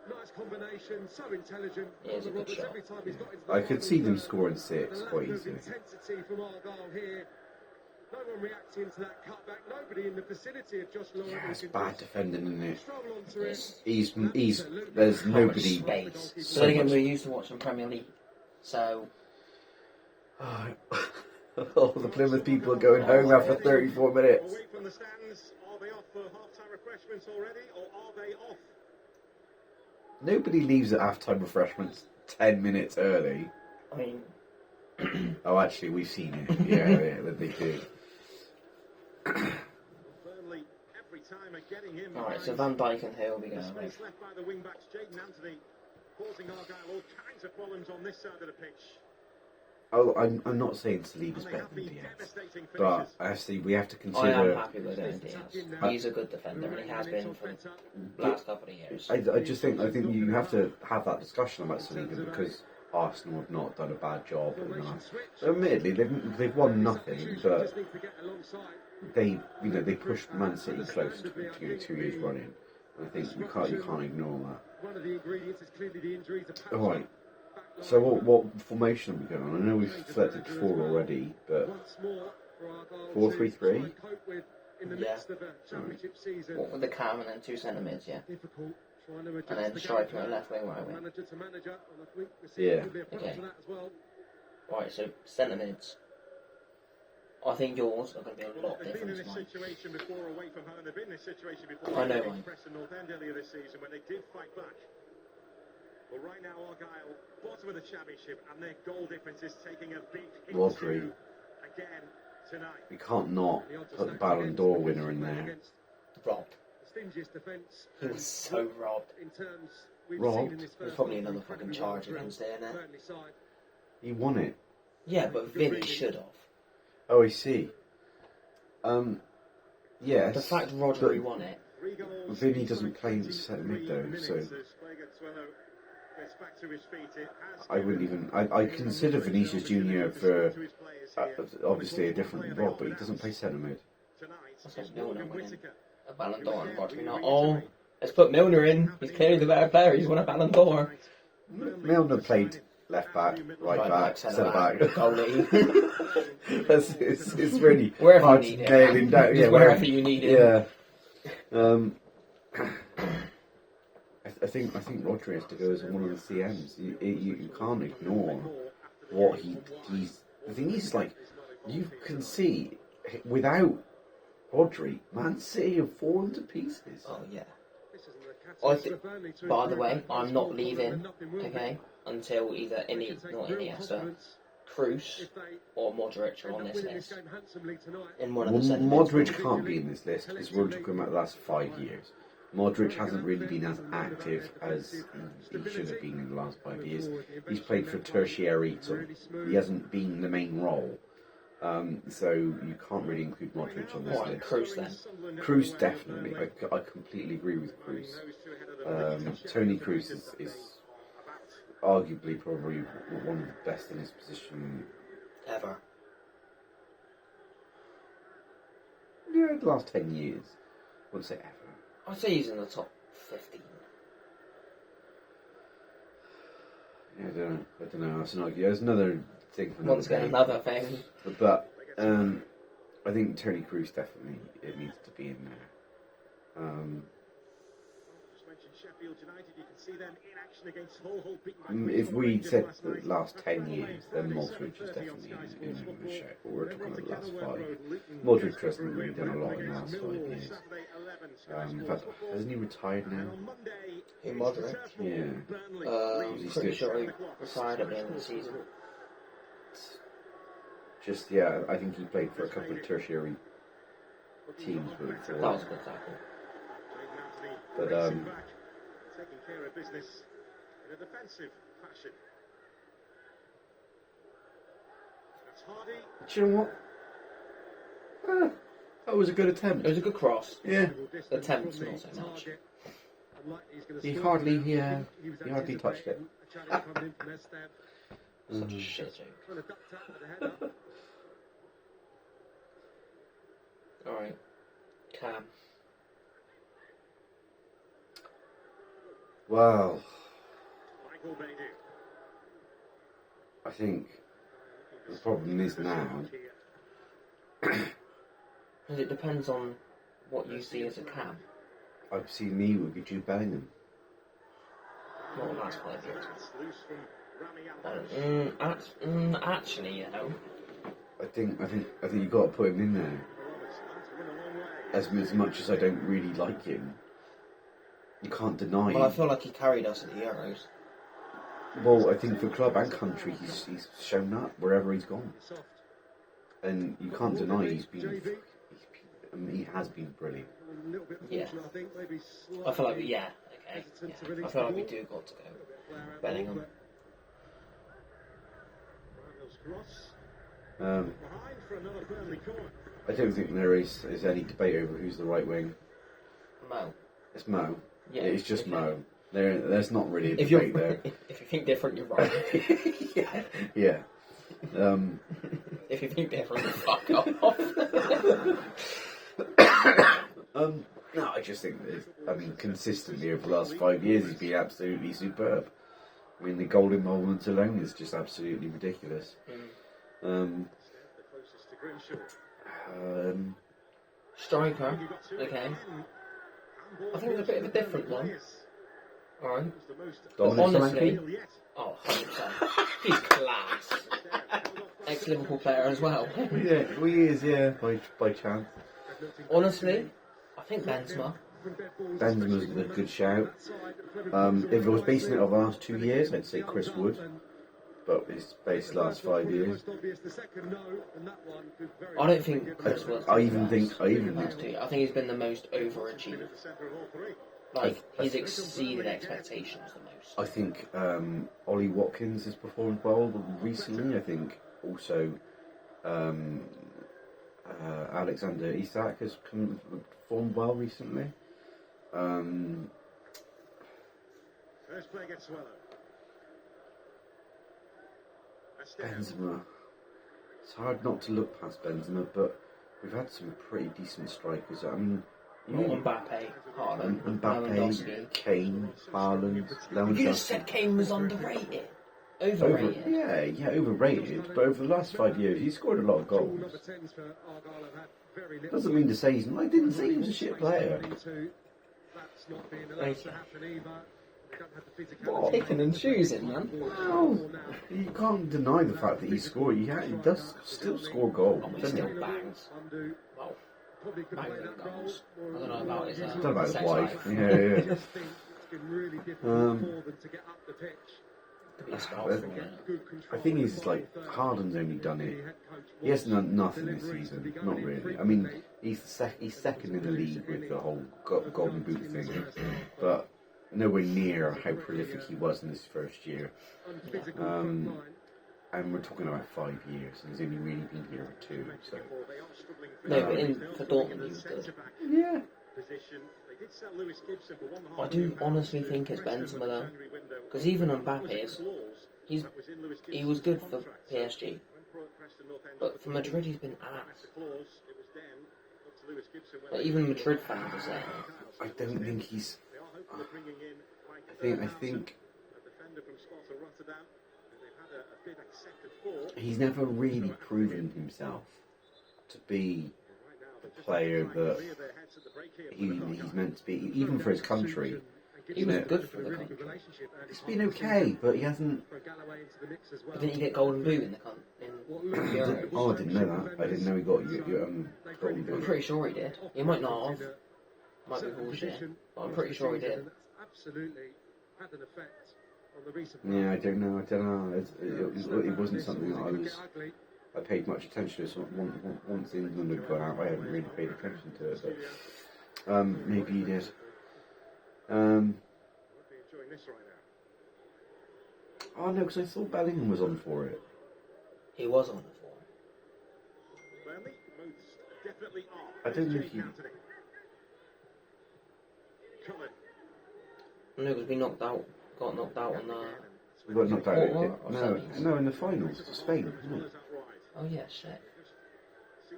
Nice combination, so intelligent. Yeah, it's a good shot. I could see them scoring 6 quite easily. Intensity from Argyle here. No one reacting to that cutback. Nobody in the vicinity of Josh Lauren. Yeah, it's bad defending, isn't it? Strong onto it. He's there's nobody. Space. So So then again, much- we're used to watching Premier League. So, All the Plymouth people are going home after 34 minutes. Away from the stands, are they off for half-time refreshments already, or are they off? Nobody leaves at half-time refreshments 10 minutes early. I mean, Oh, actually, we've seen it. Yeah, they do. Burnley every time are getting in. alright, so Van Dijk and who will be going away? Space left by the wing-backs, Jaden Anthony, causing Argyle all kinds of problems on this side of the pitch. Oh, I'm not saying Saliba's better than Diaz, but actually we have to I am consider. happy with Diaz. He's a good defender, and he has been for the last couple of years. I think you have to have that discussion about Saliba because Arsenal have not done a bad job. Admittedly, they've won nothing, but they pushed Man City close to 2 years running. And I think you can't ignore that. One of the ingredients is clearly the injuries. All right. So what formation are we going on? I know we've selected 4 already, but 4-3-3. Yeah. What with the cam and then 2 centre mids, yeah. And then striker and left wing, right wing. Yeah. Okay. Right, so centre mids. I think yours are going to be a lot different to mine. I know mine. Well, right now, Argyle, bottom of the championship, and their goal difference is taking a big hit Rodri. again tonight. We can't not put the Ballon d'Or winner in there. Robbed. Stingiest defence. He was so robbed. In terms we've Robbed? seen in this There's first probably half, another incredibly fucking charge well against there, innit? Burnley side. He won it. Yeah, but Vinny should have. Oh, I see. Yes. The fact Rodri won it. Vinny doesn't play in the centre mid though, so I wouldn't even. I consider Vinicius Junior for obviously a different role, but he doesn't play centre mid. That's what Milner winning. A Ballon d'Or and Rodri not. Oh, let's put Milner in. He's clearly the better player. He's won a Ballon d'Or. Milner played left back, right back, centre back. Goalie. It's really Wherever hard you to need nail it. him down. Yeah, Wherever you need it. Yeah. I think Rodri has to go as one of the CMs. You can't ignore what he's. The thing is, like, you can see without Rodri, Man City have fallen to pieces. Oh yeah. By the way, I'm not leaving. Okay, until either Iniesta, Cruz, or Modric are on this list. In one of the centre mids. Modric can't be in this list because we're talking about the last 5 years. Modric hasn't really been as active as he should have been in the last 5 years. He's played for tertiary, so he hasn't been the main role. So you can't really include Modric on this Or list. Cruz then. Cruz definitely. I completely agree with Cruz. Tony Cruz is arguably probably one of the best in his position Ever. Yeah, the last 10 years. I wouldn't say ever. I'd say he's in the top 15. Yeah, I don't know. That's there's another thing for Once again, another thing. But I think Tony Cruz definitely it needs to be in there. If we said the last 10 years, then Modric is definitely in the show. But we're talking about the last 5. Modric hasn't really done a lot in the last 5 years. In fact, hasn't he retired now? Who, Modric? Yeah. Pretty sure he retired at the end of the season. I think he played for a couple of tertiary teams before. That was a good tackle. But taking care of business in a defensive fashion. That's Hardy. Do you know what? That was a good attempt. It was a good cross. Yeah. The attempts, not so much. He hardly touched it. Such a shit joke. Alright. Cam. Well, I think the problem is now. Because it depends on what you see as a cam. I've seen me would be Jude Bellingham. Not the last 5 years. Actually, you know. I think you've got to put him in there. As much as I don't really like him, you can't deny. Well, I feel like he carried us at the Euros. Well, I think for club and country, he's shown up wherever he's gone, and you can't deny he has been brilliant. Yeah. I feel like okay. Yeah. I feel like we do got to go Bellingham. I don't think there is any debate over who's the right wing. Mo. It's Mo. Yeah, it's just Mo. There's not really a if debate there. If you think different, you're right. Yeah. If you think different, fuck off. No, I just think that, consistently over the last 5 years, he's been absolutely superb. I mean, the goal involvement alone is just absolutely ridiculous. Striker, okay. I think it's a bit of a different one. Alright. But honestly, 100%. He's class. Ex-Liverpool player as well. Yeah, he is, yeah, by chance. Honestly, I think Benzema. Benzema's a good shout. If I was basing it on the last 2 years, I'd say Chris Wood. But it's based last 5 years. I don't think Chris was. I even think. I think he's been the most overachieved. Like, he's exceeded expectations the most. I think Ollie Watkins has performed well recently. I think also Alexander Isak has performed well recently. First play gets swallowed. Benzema. It's hard not to look past Benzema, but we've had some pretty decent strikers. I mean, Mbappe, Haaland, Lewandowski. Mbappe, Kane, Haaland, Lewandowski. You just said Kane was underrated. Overrated. Yeah, overrated. But over the last 5 years, he's scored a lot of goals. Doesn't mean to say he's. I didn't say he was a shit player. Picking and choosing, man. Well, you can't deny the fact that he scored. He does still score goals. He still bangs. Well, bangs goals. I don't know about his, I don't know about his sex wife. life. Yeah. I think he's like Haaland's only done it. He has done nothing this season. Not really. I mean, he's second in the league with the whole golden boot thing, but nowhere near how prolific he was in his first year. And we're talking about 5 years, and he's only really been here for 2. So No, but for Dortmund he was good. yeah. I do honestly think it's Benzema though, because even Mbappe he was good for PSG, but for Madrid he's been ass. Like, even Madrid fans are saying. I don't think he's. I think he's never really proven himself to be the player that he's meant to be, even for his country. He was good for the country. It's been okay, but he hasn't. Didn't he get golden boot in the Euros? Oh, I didn't know that. I didn't know he got golden boot. I'm pretty sure he did. He might not have. Might be bullshit, but I'm pretty sure he did. Yeah, I don't know. It wasn't something that I paid much attention to. So once England had gone out, I hadn't really paid attention to it. But maybe he did. Oh no, because I thought Bellingham was on for it. He was on the form. I don't know if he. No, because we got knocked out on the. We got knocked out. Or No, in the finals for Spain, wasn't it? Oh yeah, shit. I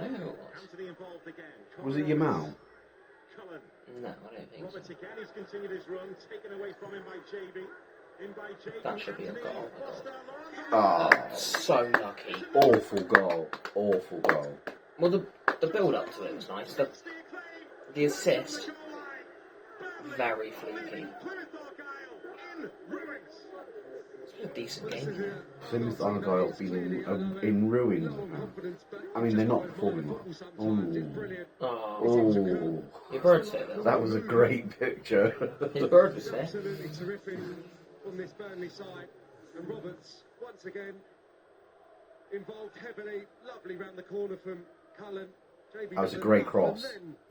don't know who it was. Was it Yamal? No, I don't think so. That should be a goal. Oh, So lucky. awful goal. Awful goal. Well, the build up to it was nice. The assist, very fluky. It's been a decent game. Plymouth Argyle been in ruin. I mean, they're not performing well. Oh, Your bird's fit though. that was a great picture. His bird was fit. Absolutely terrific on this Burnley side. And Roberts, once again, involved heavily. Lovely round the corner from Cullen. That was a great cross.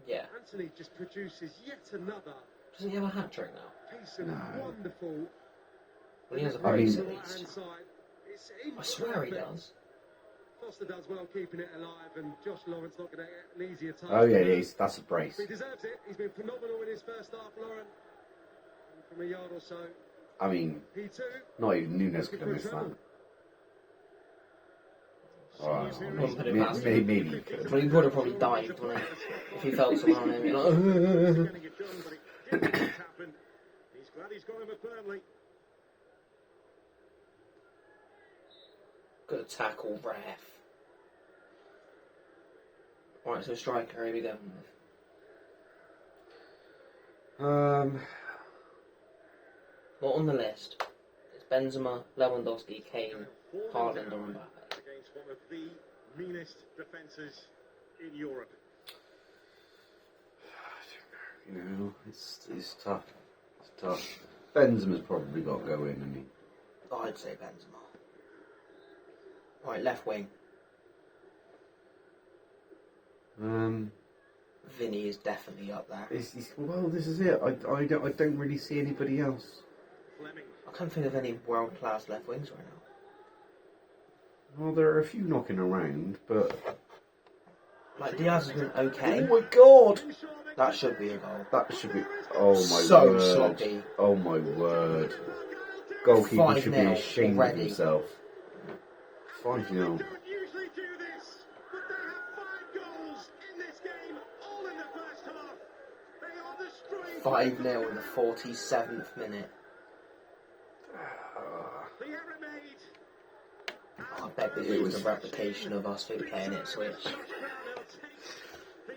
Yeah. Anthony just produces yet another Doesn't he have a hat trick now? piece of wonderful. Well, he has a I brace mean- at least. Hand side. I swear he does. Foster does well keeping it alive, and Josh Lawrence not going to get an easier task. Oh yeah, that's a brace. He deserves it. He's been phenomenal in his first half, Lauren. And from a yard or so, I mean, He too. not even Nunes could have missed that. Oh, Wouldn't put it past him. maybe he could. Well, he would have probably dived, wouldn't he? If he felt someone on him, you're like, Getting it done, but it didn't happen. He's glad he's got him at Burnley. good tackle, ref. Right, so striker, who are we going with? What on the list? It's Benzema, Lewandowski, Kane, Haaland, or Mbappe. Against one of the meanest defences in Europe. You know, it's tough. It's tough. Benzema's probably got to go in, I mean. I'd say Benzema. Right, left wing. Vinny is definitely up there. Well, this is it. I don't really see anybody else. Fleming. I can't think of any world-class left wings right now. Well, there are a few knocking around, but... Like, Diaz has been okay. Oh my god! That should be a goal. That should be... Oh my So word. sloppy. Oh my word. Goalkeeper should be 5-0 ashamed already. of himself. 5-0. Don't usually do this, but they have 5 goals in this game, all in the first half. They are destroying 5-0 in the 47th minute. the error made. I bet this was a replication of us playing Ipswich.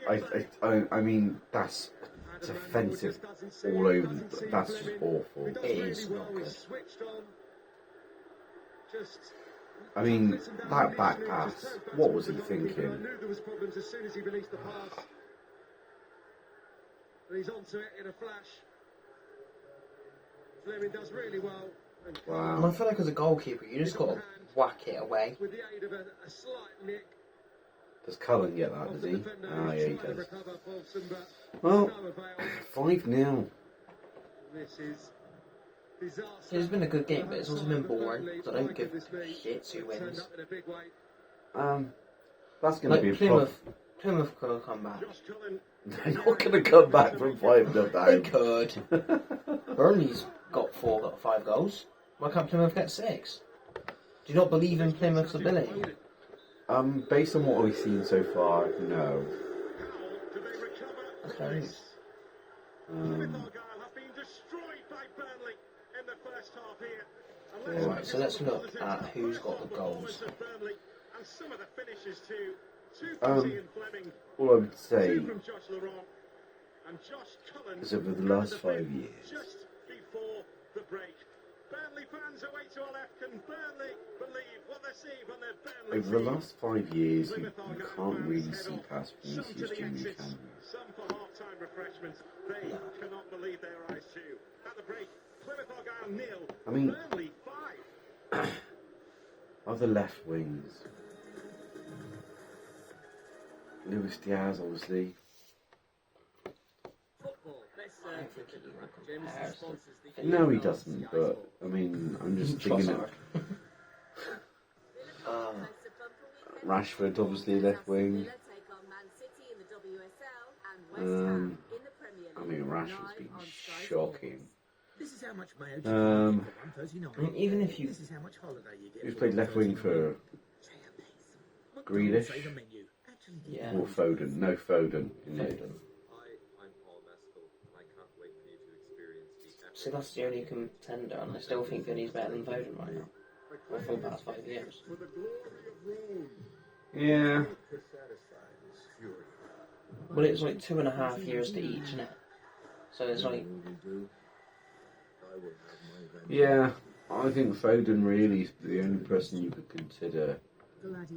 I mean, that's offensive all over. That's just awful. It is not good. I mean, that back pass, what was he thinking? I knew there was problems as soon as he released the pass. But he's onto it in a flash. Fleming does really well. And And I Wow. feel like as a goalkeeper, you just got to whack it away. with the aid of a slight nick Does Cullen get that, of does the he? defender Ah, who's yeah, he trying to does. recover Paulson, but Well, no avail. 5-0. This is disaster. It's been a good game, but it's also been boring. Because I don't give a shit who Turned wins. up in a big way. That's going to be a Like problem. Plymouth could come back. Josh Cullen. They're not going to come back from 5-0 They down. could. Burnley's got 5 goals. Why can't Plymouth get 6? Do you not believe in Plymouth's ability? Based on what we've seen so far, no. Do they recover That's from very this? Plymouth Um, Argyle have been destroyed by Burnley in the first half here. Alright, so let's look at who's got the goals. And some of the finishes too. 2 Um, from Ian Fleming, all I would 2 say from Josh Laurent, and Josh Cullen is over the last had 5 bit years, just before the break. Burnley fans away to our left can Burnley believe what they see when they're Burnley. over the team. last 5 years, you Plymouth Argyle can't fans really head see off, past some to Vinicius the Junior, exits, can you? some for half-time refreshments. They cannot believe their eyes too. At the break, Plymouth Argyle 0, I mean- Burnley 5. Other left wings. Luis Diaz, obviously. I don't think he even compares to No, he doesn't, but, I mean, I'm just thinking of Rashford, obviously, left wing. I mean, Rashford's been shocking. This is how much mayo Um, for 139. I mean, even if you... This is how much holiday you get. Who's for played left wing 139. for Grealish? Say the menu. Actually, Yeah. Or Foden? No, Foden. isn't it? Foden. I'm Paul Mescal, and I can't wait for you to experience the epic. So that's the only contender, and I still think Vinny's better than Foden right now. Or for the past 5 years. For the glory of Rome. Yeah. Could satisfy this fury. Well, it's like 2.5 years to each, isn't it? So it's like... Yeah, I think Foden really is the only person you could consider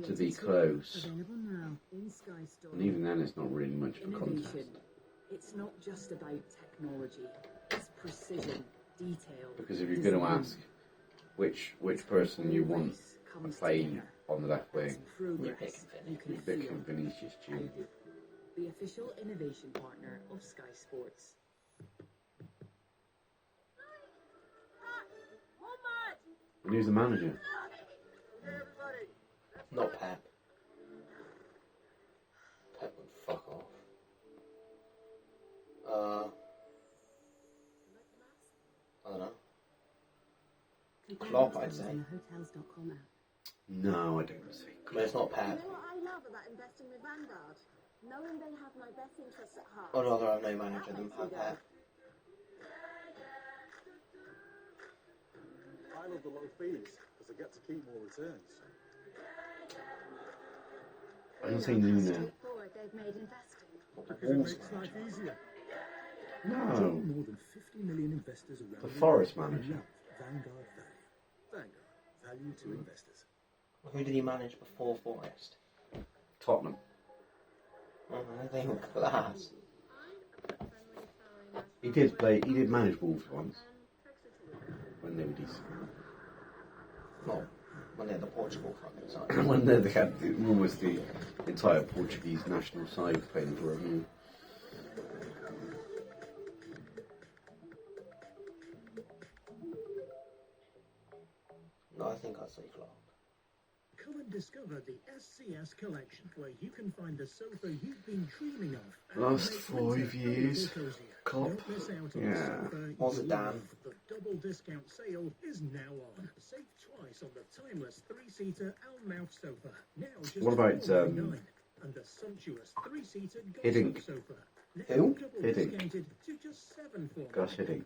to be close. And even then, it's not really much of a contest. It's not just about technology, it's precision, detail. Because if you're going to ask which person you want to play on the left wing, You're picking Vinny. you're picking Vinicius Junior. The official innovation partner of Sky Sports. And who's the manager? Not Pep. Pep would fuck off. I don't know. Klopp, I'd say. Hotels.com app. No, I don't say. But it's not Pep. You know what I love about investing with Vanguard? Knowing they have my best interests at heart. I'd rather have no manager than have Pep. I love the low fees because I get to keep more returns. I'm gonna say Nuno. Straightforward they've made investing. Because it makes life easier. No, Join more than 50 million investors around the the Forest world who manager. love Vanguard Value. Vanguard, value to investors. Who did he manage before Forest? Tottenham. Oh, they were class. He did play. He did manage Wolves once when they were decent. Not when they're the Portugal fucking side. When they had almost the entire Portuguese national side playing for him. No, I think I'd say Klopp. Come and discover the SCS collection, where you can find the sofa you've been dreaming of. and Last make 5 winter a years, little cozier. Klopp. Don't miss out on the Yeah. sofa Was it you Dan? love. The double discount sale is now on. Save twice on the timeless 3-seater Almouth sofa. Now just What about, $4.99. And the sumptuous 3-seater Hiddink? Gossip sofa. Now Who? double Hiddink. discounted to just $7.49. Gus Hiddink.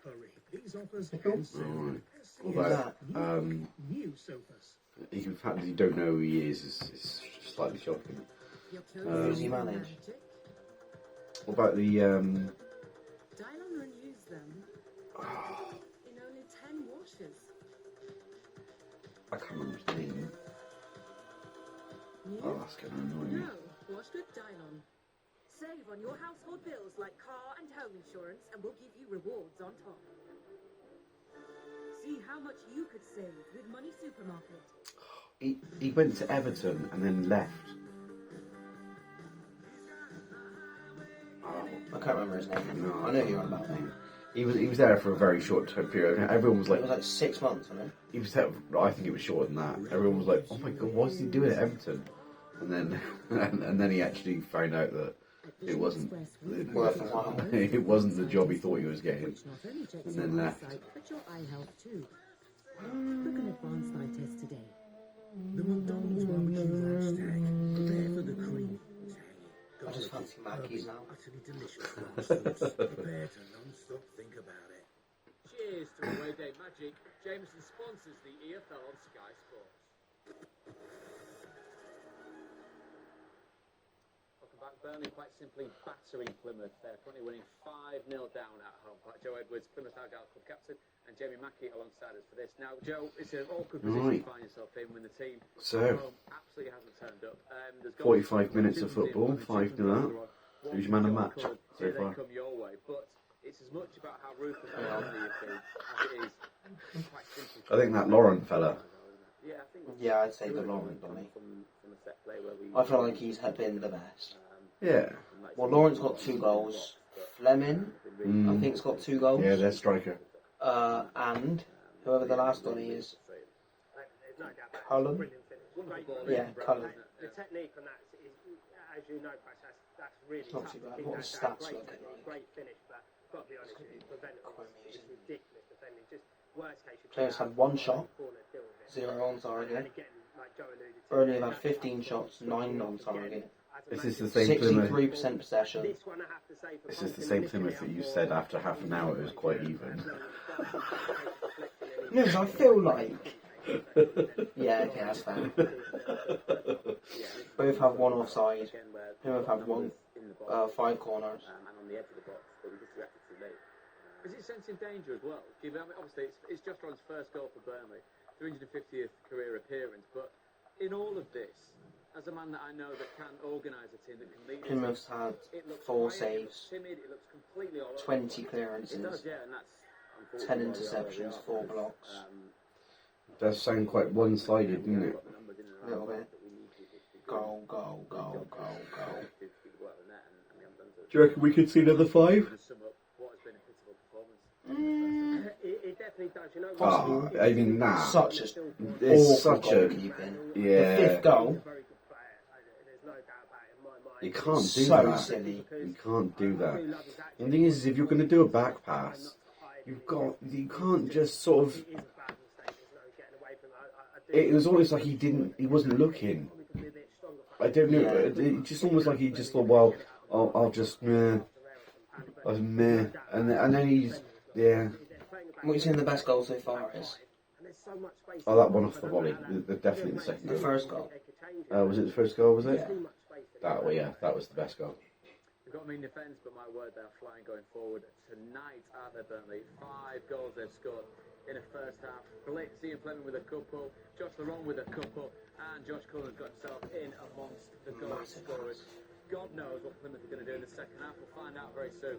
Hurry. These offers Who? end soon. Alright. SCS, What about, new- new sofas. In fact, you don't know who he is slightly shocking. Your Who's he manage? magic. What about the Dylon renews them in only 10 washes. I can't remember his name. New? Oh, that's gonna annoy me. No, wash with Dylon. Save on your household bills like car and home insurance, and we'll give you rewards on top. See how much you could save with Money Supermarket. He went to Everton and then left. Oh, I can't remember his name. No, I know who you're on about, mate. he was there for a very short time period. Everyone was It like, was like 6 months, wasn't it? he was there. I think it was shorter than that. Everyone was like, oh my god, what's he doing at Everton? And then and then he actually found out that it wasn't Worth a while. it wasn't the job he thought he was getting. Which not only checks And your then left. eyesight, but your eye health too. Book an advanced eye test today. The McDonald's barbecue roast tag. Prepare for the cream. I just fancy Mackey's now. Utterly delicious last foods. Prepare to non-stop think about it. Cheers to away day magic. Jameson sponsors the EFL on Sky Sports. Welcome back. Burnley quite simply battering Plymouth. They're currently winning 5-0 down at home. Joe Edwards, Plymouth Argyle club captain, and Jamie Mackey alongside us for this. Now, Joe, it's an awkward position Right. to find yourself in when the team So, at home absolutely hasn't turned up. There's 45 minutes of football, 5-0 up. Who's your man of match so Here they far? come your way, but it's as much about how ruthless they are you've been as it is quite simply. I think that Laurent fella. Yeah, I think Yeah, I'd say the Lawrence on me. from a set play where we. I feel like he's been the best. Yeah. Well, Lawrence got 2 goals. Fleming, I think's got 2 goals. Yeah, their striker. And whoever the last one is, Cullen. Yeah, Cullen. The technique on that is, as you know, Chris, that's really Not tough too to bad. keep What that was stats great looking technique, like? great finish, but got to be honest with you, preventable. It's ridiculous defending. Just worst case, you Players had 1 shot, 0 on target. Burnley have had 15 shots, 9 on target. Is this the same Plymouth? 63% possession. This is the same Plymouth that you said after half an hour it was quite even. No, I feel like. Yeah, okay, that's fair. Both have 1 offside. Plymouth have 5 corners. And on the edge of the box, but we just reacted too late. Is it sensing danger as well? Given, I mean, obviously, it's Josh Ron's first goal for Burnley, 350th career appearance, but in all of this, as a man that I know that can organise a team that can lead, Plymouth's had it looks 4 quiet, saves, it looks timid, it looks completely all over. 20 It clearances, does, yeah, and that's 10 unfortunately interceptions, 4 blocks. Does sound quite one-sided, doesn't it? A little bit. Goal, goal, goal, goal, goal. Do you reckon we could see another 5? It definitely does. You know, Oh, I mean, nah. Such a It's awful such a... goalkeeping. The Yeah. 5th goal, very good player. There's no doubt about it in my mind. You can't do so that. silly. You can't do that. And the thing is, if you're going to do a back pass, you can't just sort of it was almost like he wasn't looking. I don't know. It just almost like he just thought, well, I'll just meh, and then he's yeah. What you saying the best goal so far is? Oh, that one off the volley. Definitely the second. The goal. first goal. Was it the first goal? Was it? Yeah. That was the best goal. They've got a mean defence, but my word, they're flying going forward tonight at their Burnley. 5 goals they've scored in a first half. Ian Plymouth with a couple, Josh Laurent with a couple, and Josh Cullen's got himself in amongst the goal scorers. God knows what Plymouth are going to do in the second half. We'll find out very soon.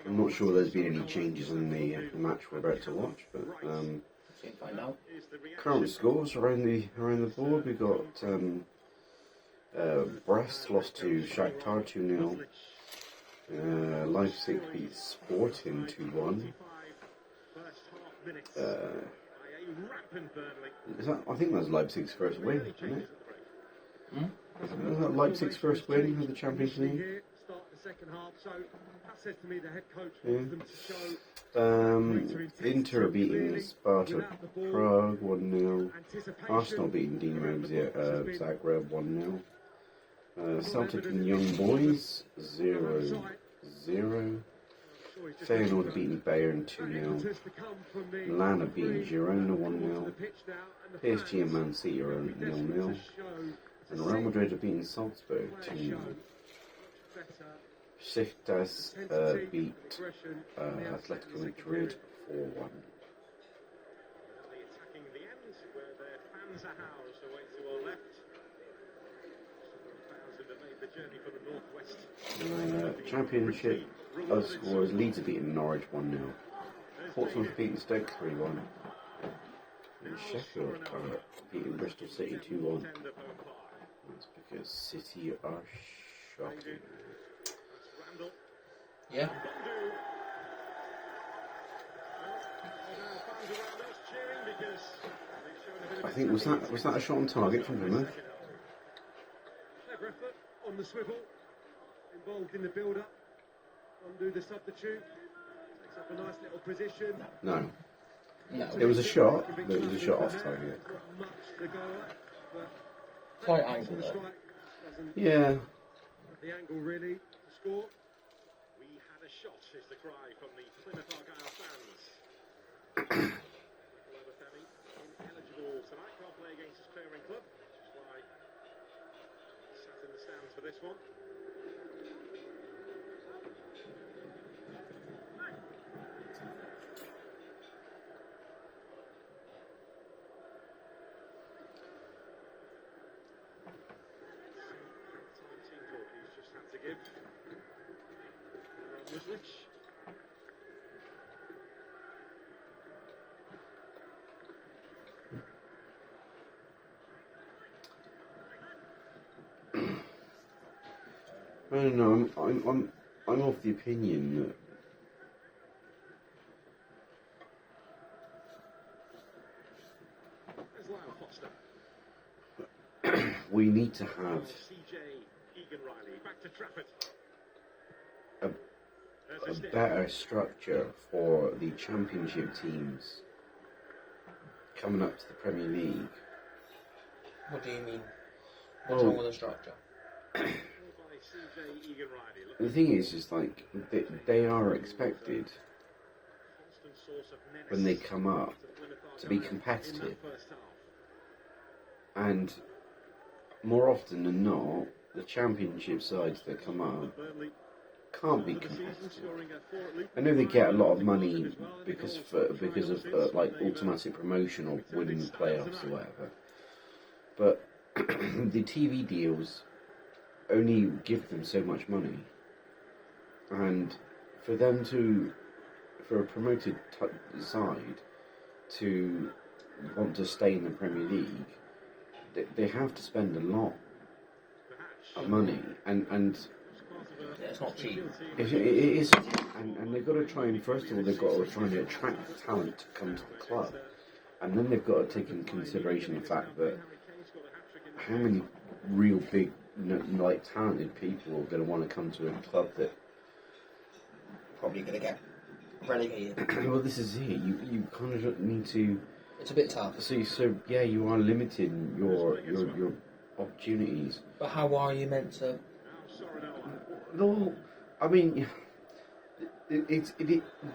I'm not sure there's been any changes in the match we're about to watch, but Find out. current scores around the board. We got Brest lost to Shakhtar 2-0. Leipzig beat Sporting 2-1. I think that's Leipzig's first win, isn't it? Is that Leipzig's first win of the Champions League? Inter beating Sparta Prague 1-0. Arsenal beating Dinamo Zagreb 1-0. Celtic and Young Boys 0-0. Feyenoord beating Bayern 2-0. Lana beating Girona 1-0. PSG and Man City are 0-0. And Real Madrid are beating Salzburg 2-0. Besiktas beat Atletico Madrid 4-1. Attacking the end where their fans are housed away to our left. Some 1,000 have made the journey from the northwest. Championship other scores: Leeds are beating Norwich 1-0. Portsmouth beating Stoke 3-1. And Sheffield are beating Bristol City 2-1. That's because City are shocking. Yeah. I think was that a shot on target from Plymouth? Clever effort on the swivel, involved in the build-up. Undo the substitute. Takes up a nice little position. No. It was a shot, but it was a shot off target. Quite angle though. Yeah. The angle really to score. We had a shot is the cry from the Plymouth Argyle fans. Femi ineligible tonight, can't play against his clearing club, which is why he sat in the stands for this one. I don't know. I'm of the opinion that we need to have a better structure for the Championship teams coming up to the Premier League. What do you mean? What's wrong with the structure? The thing is like they are expected when they come up to be competitive, and more often than not, the Championship sides that come up can't be competitive. I know they get a lot of money because of like automatic promotion or winning the playoffs or whatever, but the TV deals only give them so much money, and for a promoted side to want to stay in the Premier League, they have to spend a lot of money, and yeah, it's not cheap. It isn't, and they've got to try and first of all they've got to try and attract talent to come to the club, and then they've got to take into consideration the fact that how many real big like talented people are going to want to come to a club that. Probably going to get relegated. Well, this is it. You kind of need to. It's a bit tough. So yeah, you are limiting your opportunities. But how are you meant to? No, I mean,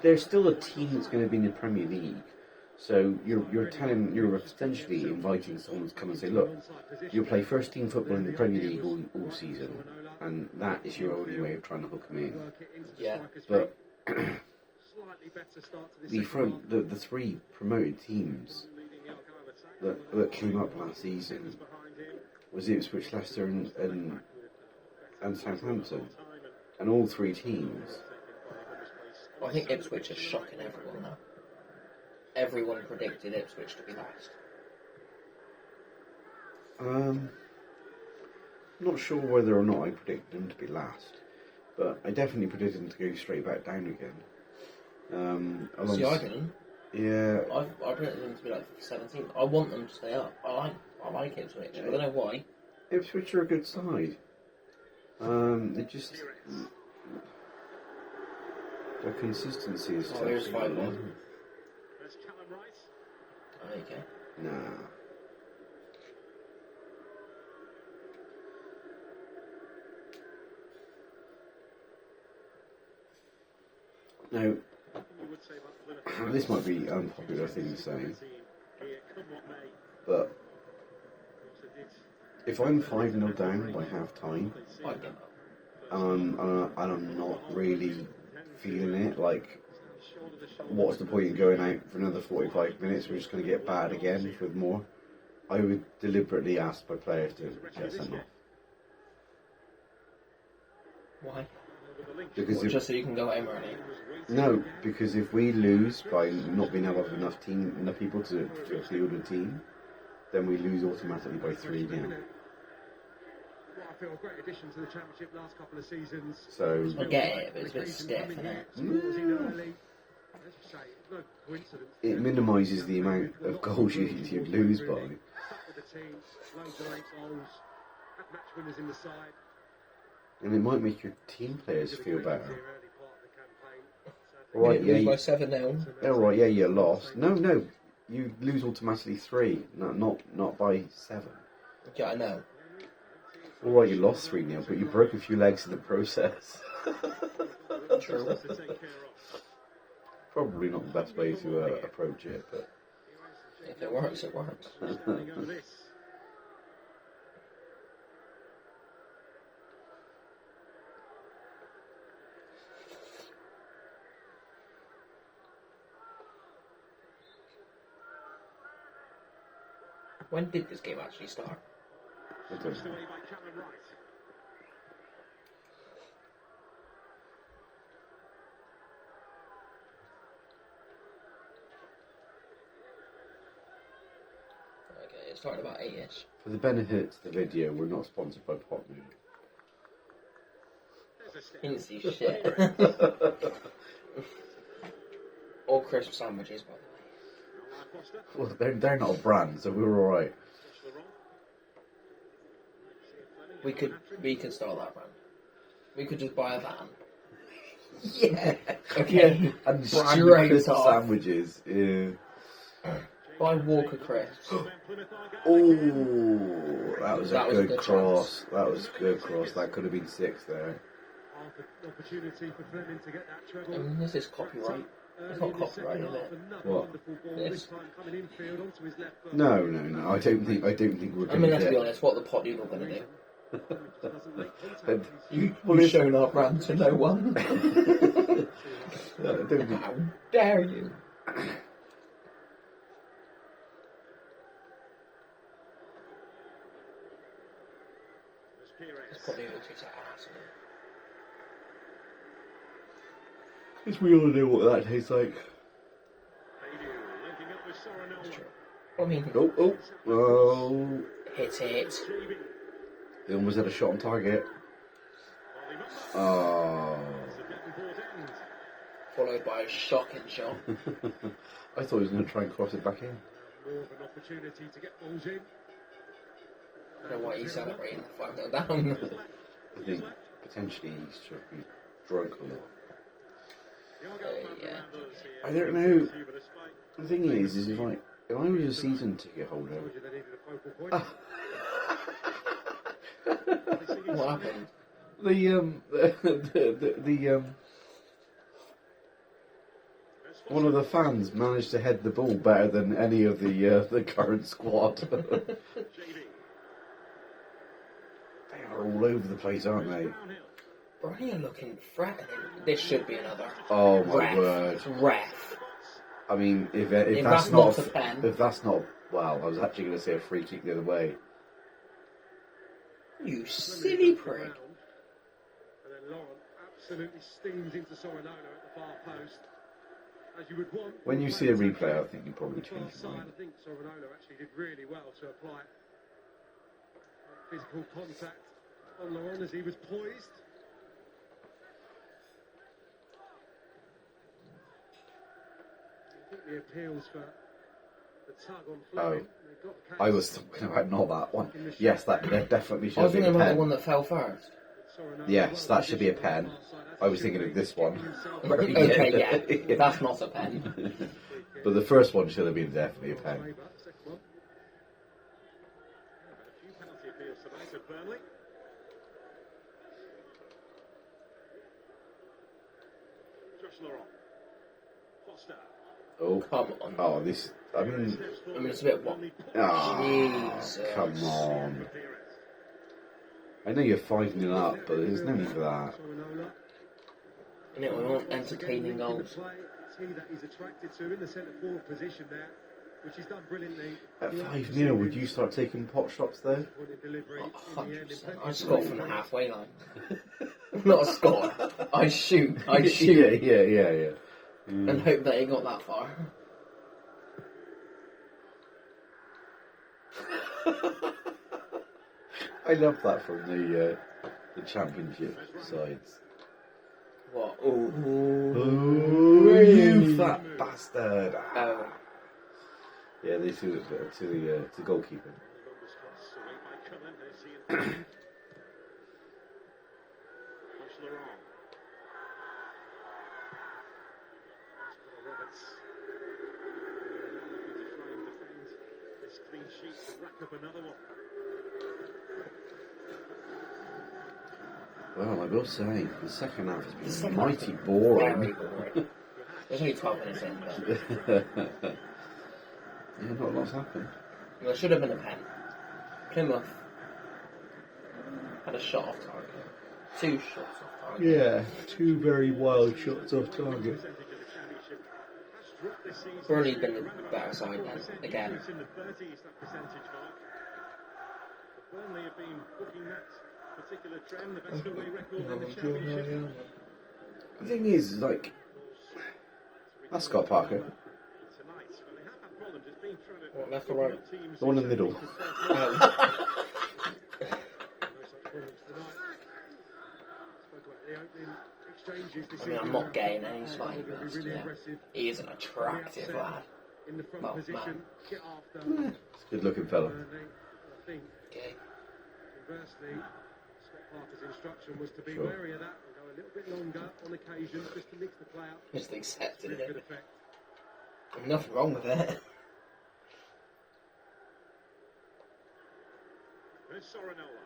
there's still a team that's going to be in the Premier League. So you're essentially inviting someone to come and say, look, you'll play first team football in the Premier League all season, and that is your only way of trying to hook them in. Yeah. But the three promoted teams that came up last season was Ipswich, Leicester, and Southampton, and all three teams. I think Ipswich is shocking everyone now. Everyone predicted Ipswich to be last. Not sure whether or not I predicted them to be last, but I definitely predicted them to go straight back down again. See, I didn't. Yeah. I predicted them to be like 17th. I want them to stay up. I like Ipswich. I don't know why. Ipswich are a good side. They just their consistency is tough. Here's 5-1. Okay. Nah. Now, this might be an unpopular thing to say, but if I'm 5-0 down by half time, and I'm not really feeling it, like, what's the point in going out for another 45 minutes? We're just going to get bad again with more. I would deliberately ask my players to get sent off. Why? Because just so you can go home early? No, because if we lose by not being able to have enough people to field a team, then we lose automatically by 3-0. I feel a great addition to the championship last couple of seasons. So I get it, but it's a bit stiff, isn't it? It minimises the amount of goals you'd lose by. And it might make your team players feel better. Right, you lose by 7-0. Alright, yeah, you lost. No, you lose automatically 3, not by 7. Yeah, I know. Alright, you lost 3-0, but you broke a few legs in the process. True. Probably not the best way to approach it, but if it works, it works. When did this game actually start? I don't know. Okay, it started about 8ish. For the benefit of the video, we're not sponsored by Potmoon. You didn't see shit. Or crisp sandwiches, by the way. Well, they're not a brand, so we're alright. We could start that brand. We could just buy a van. Yeah. Okay. And Straight brand crisp off. sandwiches. Yeah. Buy Walker crisps. Oh, that was a good cross. That was a good cross. That could have been 6 there. I mean, this is copyright. It's not copyright, is it? What? This. No. I don't think we're going to I mean, let's be honest. What the pot are going to do? You You've shown our brand to no one. don't think. How dare you? This pot noodle tastes like ass. Because we all know what that tastes like. It's true. I mean, Oh. hit it. They almost had a shot on target. Oh. Followed by a shocking shot. I thought he was going to try and cross it back in. More of an opportunity to get balls in. I don't know why he's celebrating the 5-0 down. I think potentially he's trying to be drunk or not. Yeah. I don't know. The thing is like, if I was a season ticket holder. What happened? The one of the fans managed to head the ball better than any of the current squad. They are all over the place, aren't they? Burnley are looking threatening. This should be another. Oh my Ref. word! Ref. I mean, if that's not a pen. if that's not, well, I was actually going to say a free kick the other way. You silly prick. And then Laurent absolutely steams into Sorinola at the far post. As you would want. When you see a replay, I think you probably the change far your side, mind. I think Sorinola actually did really well to apply physical contact on Laurent as he was poised. I think the appeals for the tug on Fleming. They got the I was talking about not that one. Yes, that definitely I should was be a thinking about the pen. one that fell first. Yes, that should be a pen. I was thinking of this one. Okay, yeah. That's not a pen. But the first one should have been definitely a pen. A few penalty appeals today to Burnley. Josh Laurent. Foster. Oh, Come on. oh, this. I mean, it's a bit what? Jesus. Come on. I know you're 5-0 up, but there's no need for that. And it will want entertaining goals. That he's attracted to in the centre forward position there, which he's done brilliantly. At 5-0, would you start taking pot shots there? 100%. I score from the halfway line. Not a score. I shoot. I shoot. Yeah. And hope that he got that far. I love that from the championship sides. What? Oh, you fat bastard! Oh. Yeah, they threw it to the goalkeeper. Well, I will say, the second half has been mighty boring. Very boring. There's only 12 minutes in, but Yeah, not a lot's happened. there should have been a pen. Plymouth had a shot off target. 2 shots off target. Yeah, 2 very wild shots off target. Burnley's been the better side then, again. Burnley have been booking that particular trend, the best away record in the championship. The thing is, like, that's Scott Parker. What, left or right? The one in the middle. I mean, I'm not gay in any slightest, yeah. He is an attractive lad. In the front Well, position, man. get after. It's a good looking fella. I think Gay. conversely, Scott Parker's instruction was to be Sure. wary of that and go a little bit longer on occasion just to mix the play up. Just accepted Really good it. effect. Nothing wrong with it. There's Sorinola.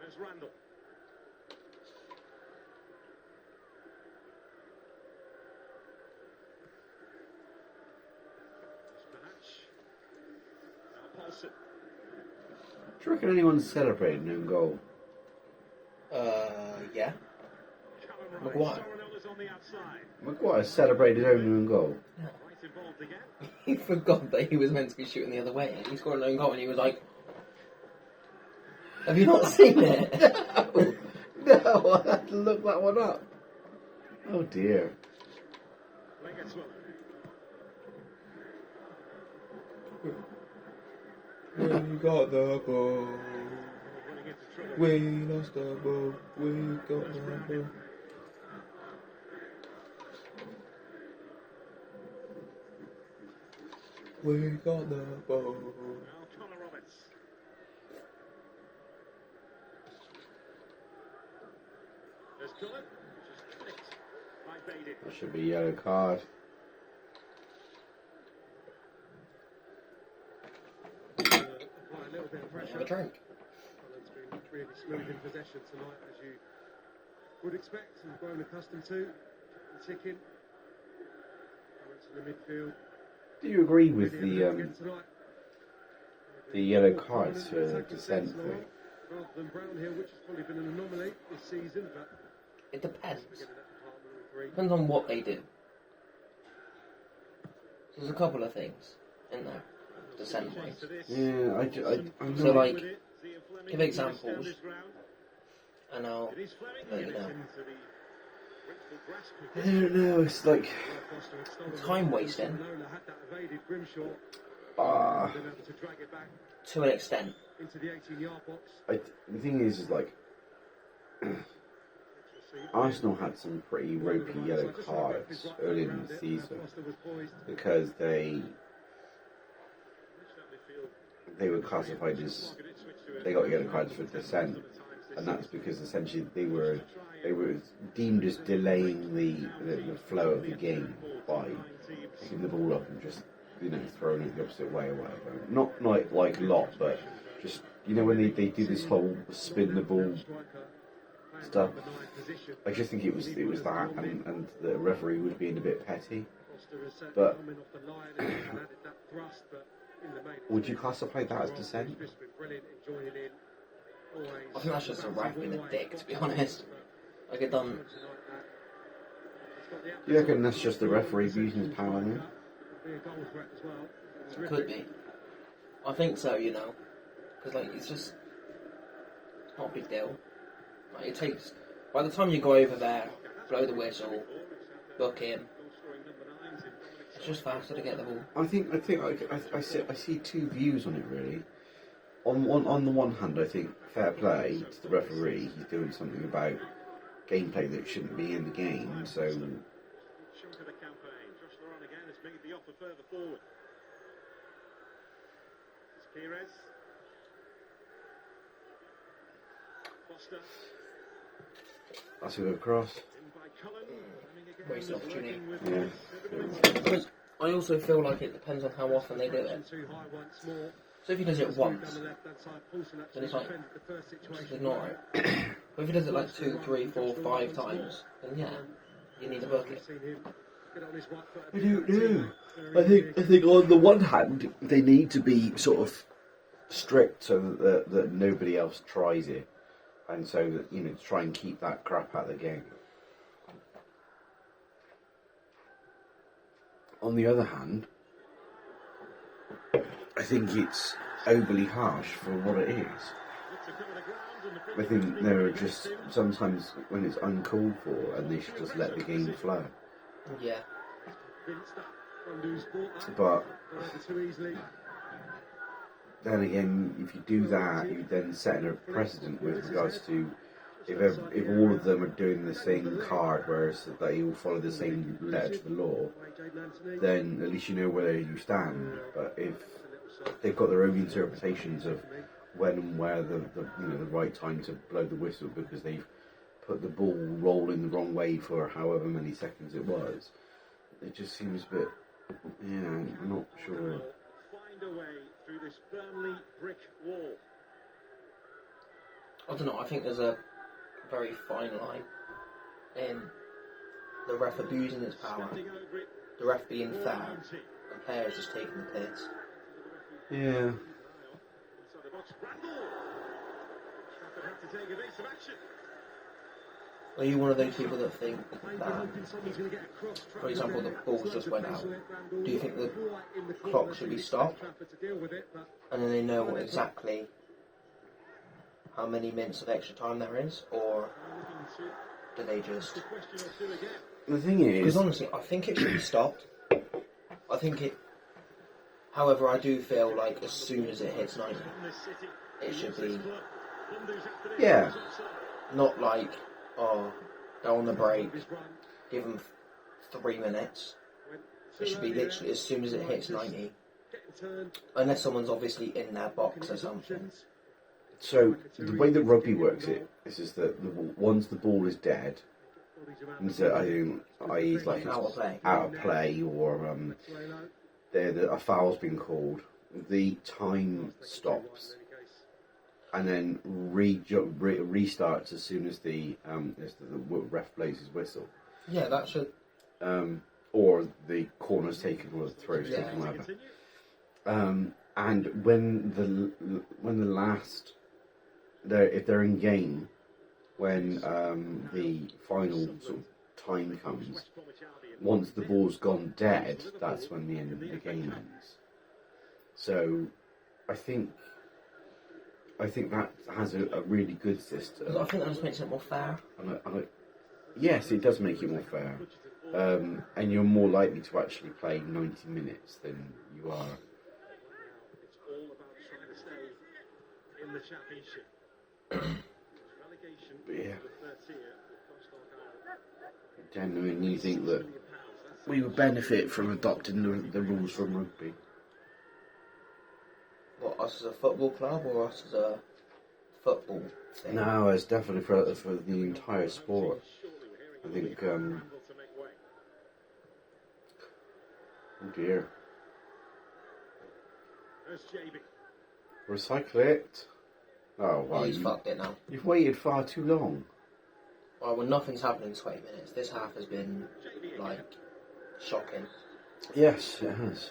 There's Randall. Paulson. Do you reckon anyone's celebrating an own goal? Yeah. Maguire. Sorinola's on the outside. Maguire celebrated his own goal. Right involved again. He forgot that he was meant to be shooting the other way, and he scored an own goal, and he was like, "Have you not seen it?" No, I had to look that one up. Oh dear. You got the goal. We lost the ball. We got the ball. We got the ball. Now Connor Roberts. There's Cullen. Just flicked by Baden. That should be a yellow card. Apply a little bit of pressure. Have a drink. Cullen's been really smooth in possession tonight, as you would expect and grown accustomed to. And ticking. Currents in the midfield. Do you agree with Really the again tonight. yellow cards for the dissent thing? Rather than Brownhill, which has probably been an anomaly this season, but It depends. beginning that department with three. Depends on what they do. There's a couple of things in there. Dissent wise. Yeah, I'm So not. like, give examples, and I'll let you know. I don't know. It's like Time wasting ah. to an extent. The thing is like Arsenal had some pretty ropey yellow cards early in the season because they were classified as they got yellow cards for dissent, and that's because essentially they were deemed as delaying the flow of the game by picking the ball up and just throwing it the opposite way or whatever. Not like a lot, but just when they do this whole spin the ball stuff. I just think it was that, and the referee was being a bit petty. But would you classify that as dissent? I think that's just a ref being a dick, to be honest. Like it done. Do you reckon that's just the referee using his power then? Could be. I think so, because like it's just not a big deal. Like it takes. By the time you go over there, blow the whistle, book in. It's just faster to get the ball. I see two views on it really. On the one hand, I think fair play to the referee. He's doing something about gameplay that shouldn't be in the game. So. That's a good cross. Wasted opportunity. Yeah. Because I also feel like it depends on how often they do it. So if he does it once, then it's like, just ignore it. But if he does it like 2, 3, 4, 5 times, then yeah, you need to book it. I don't know. I think on the one hand they need to be sort of strict so that nobody else tries it, and so that to try and keep that crap out of the game. On the other hand, I think it's overly harsh for what it is. I think there are just sometimes when it's uncalled for, and they should just let the game flow. Yeah. But then again, if you do that, you then set a precedent with regards to if all of them are doing the same card, whereas they all follow the same letter to the law, then at least you know where you stand. But if they've got their own interpretations of when and where the right time to blow the whistle because they've put the ball rolling the wrong way for however many seconds it was, it just seems a bit. Yeah, I'm not sure. Find a way through this Burnley brick wall. I don't know, I think there's a very fine line in the ref abusing his power, the ref being fair, and players just taking the piss. Yeah. Are you one of those people that think that, for example, the balls just went out? Do you think the clock should be stopped? And then they know exactly how many minutes of extra time there is? Or do they just... The thing is... Because honestly, I think it should be stopped. I think it... However, I do feel like as soon as it hits 90, it should be Yeah. Not like, oh, go on the break, give them 3 minutes. It should be literally as soon as it hits 90. Unless someone's obviously in their box or something. So the way that rugby works is that once the ball is dead, and so i.e. like Out of play or a foul's been called, the time stops and then restarts as soon as the ref blows his whistle. Yeah, that should. Or the corner's taken or the throw's taken, whatever. And when the last, if they're in game, when the final sort of time comes, once the ball's gone dead, that's when the end of the game ends. So, I think that has a really good system. I think that just makes it more fair. Yes, it does make it more fair. And you're more likely to actually play 90 minutes than you are. It's all about trying to stay in the championship. Relegation But yeah. to the third tier will cost Argyle. Genuinely, you think that we would benefit from adopting the rules from rugby? What, us as a football club or us as a football thing? No, it's definitely for the entire sport. I think. Oh dear. Recycle it. Oh, wow. He's fucked it now. You've waited far too long. Well, nothing's happened in 20 minutes. This half has been, like, shocking. Yes, it has.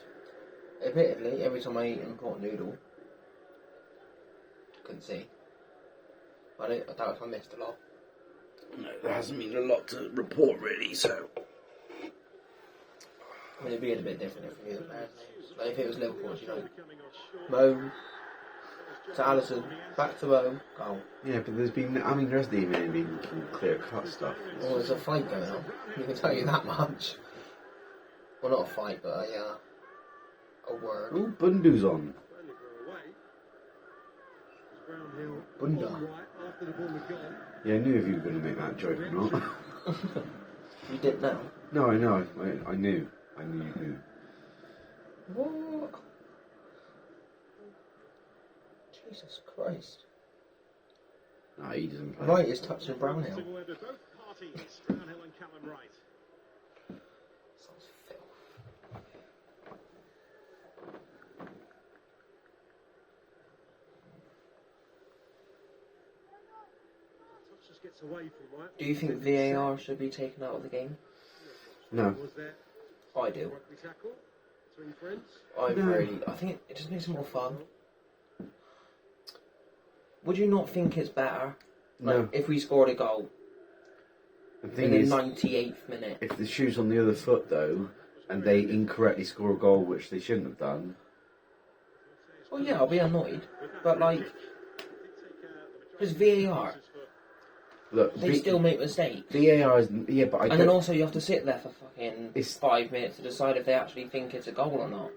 Admittedly, every time I eat an pot noodle, couldn't see. I doubt if I missed a lot. No, there hasn't been a lot to report really, so. I mean, it'd be a bit different if we knew the players' names. Like, if it was Liverpool, you know, Mo to Alisson, back to Mo, goal. Yeah, but there hasn't even been clear cut stuff. Well, there's a fight going on. You can tell you that much. Well, not a fight, but a word. Oh, Bundu's on. Bunda. Yeah, I knew if you were going to make that joke or not. You didn't know? No, I know. I knew. I knew you knew. What? Jesus Christ. No, he doesn't play. Right is touching Brownhill. Sounds filth. Do you think VAR should be taken out of the game? No. I do. I think it just makes it more fun. Would you not think it's better? No. If we scored a goal in the 98th minute. If the shoe's on the other foot though, and they incorrectly score a goal which they shouldn't have done. Well, yeah, I'll be annoyed. But like, just VAR. Look, they still make mistakes. VAR is but then also you have to sit there for fucking 5 minutes to decide if they actually think it's a goal or not.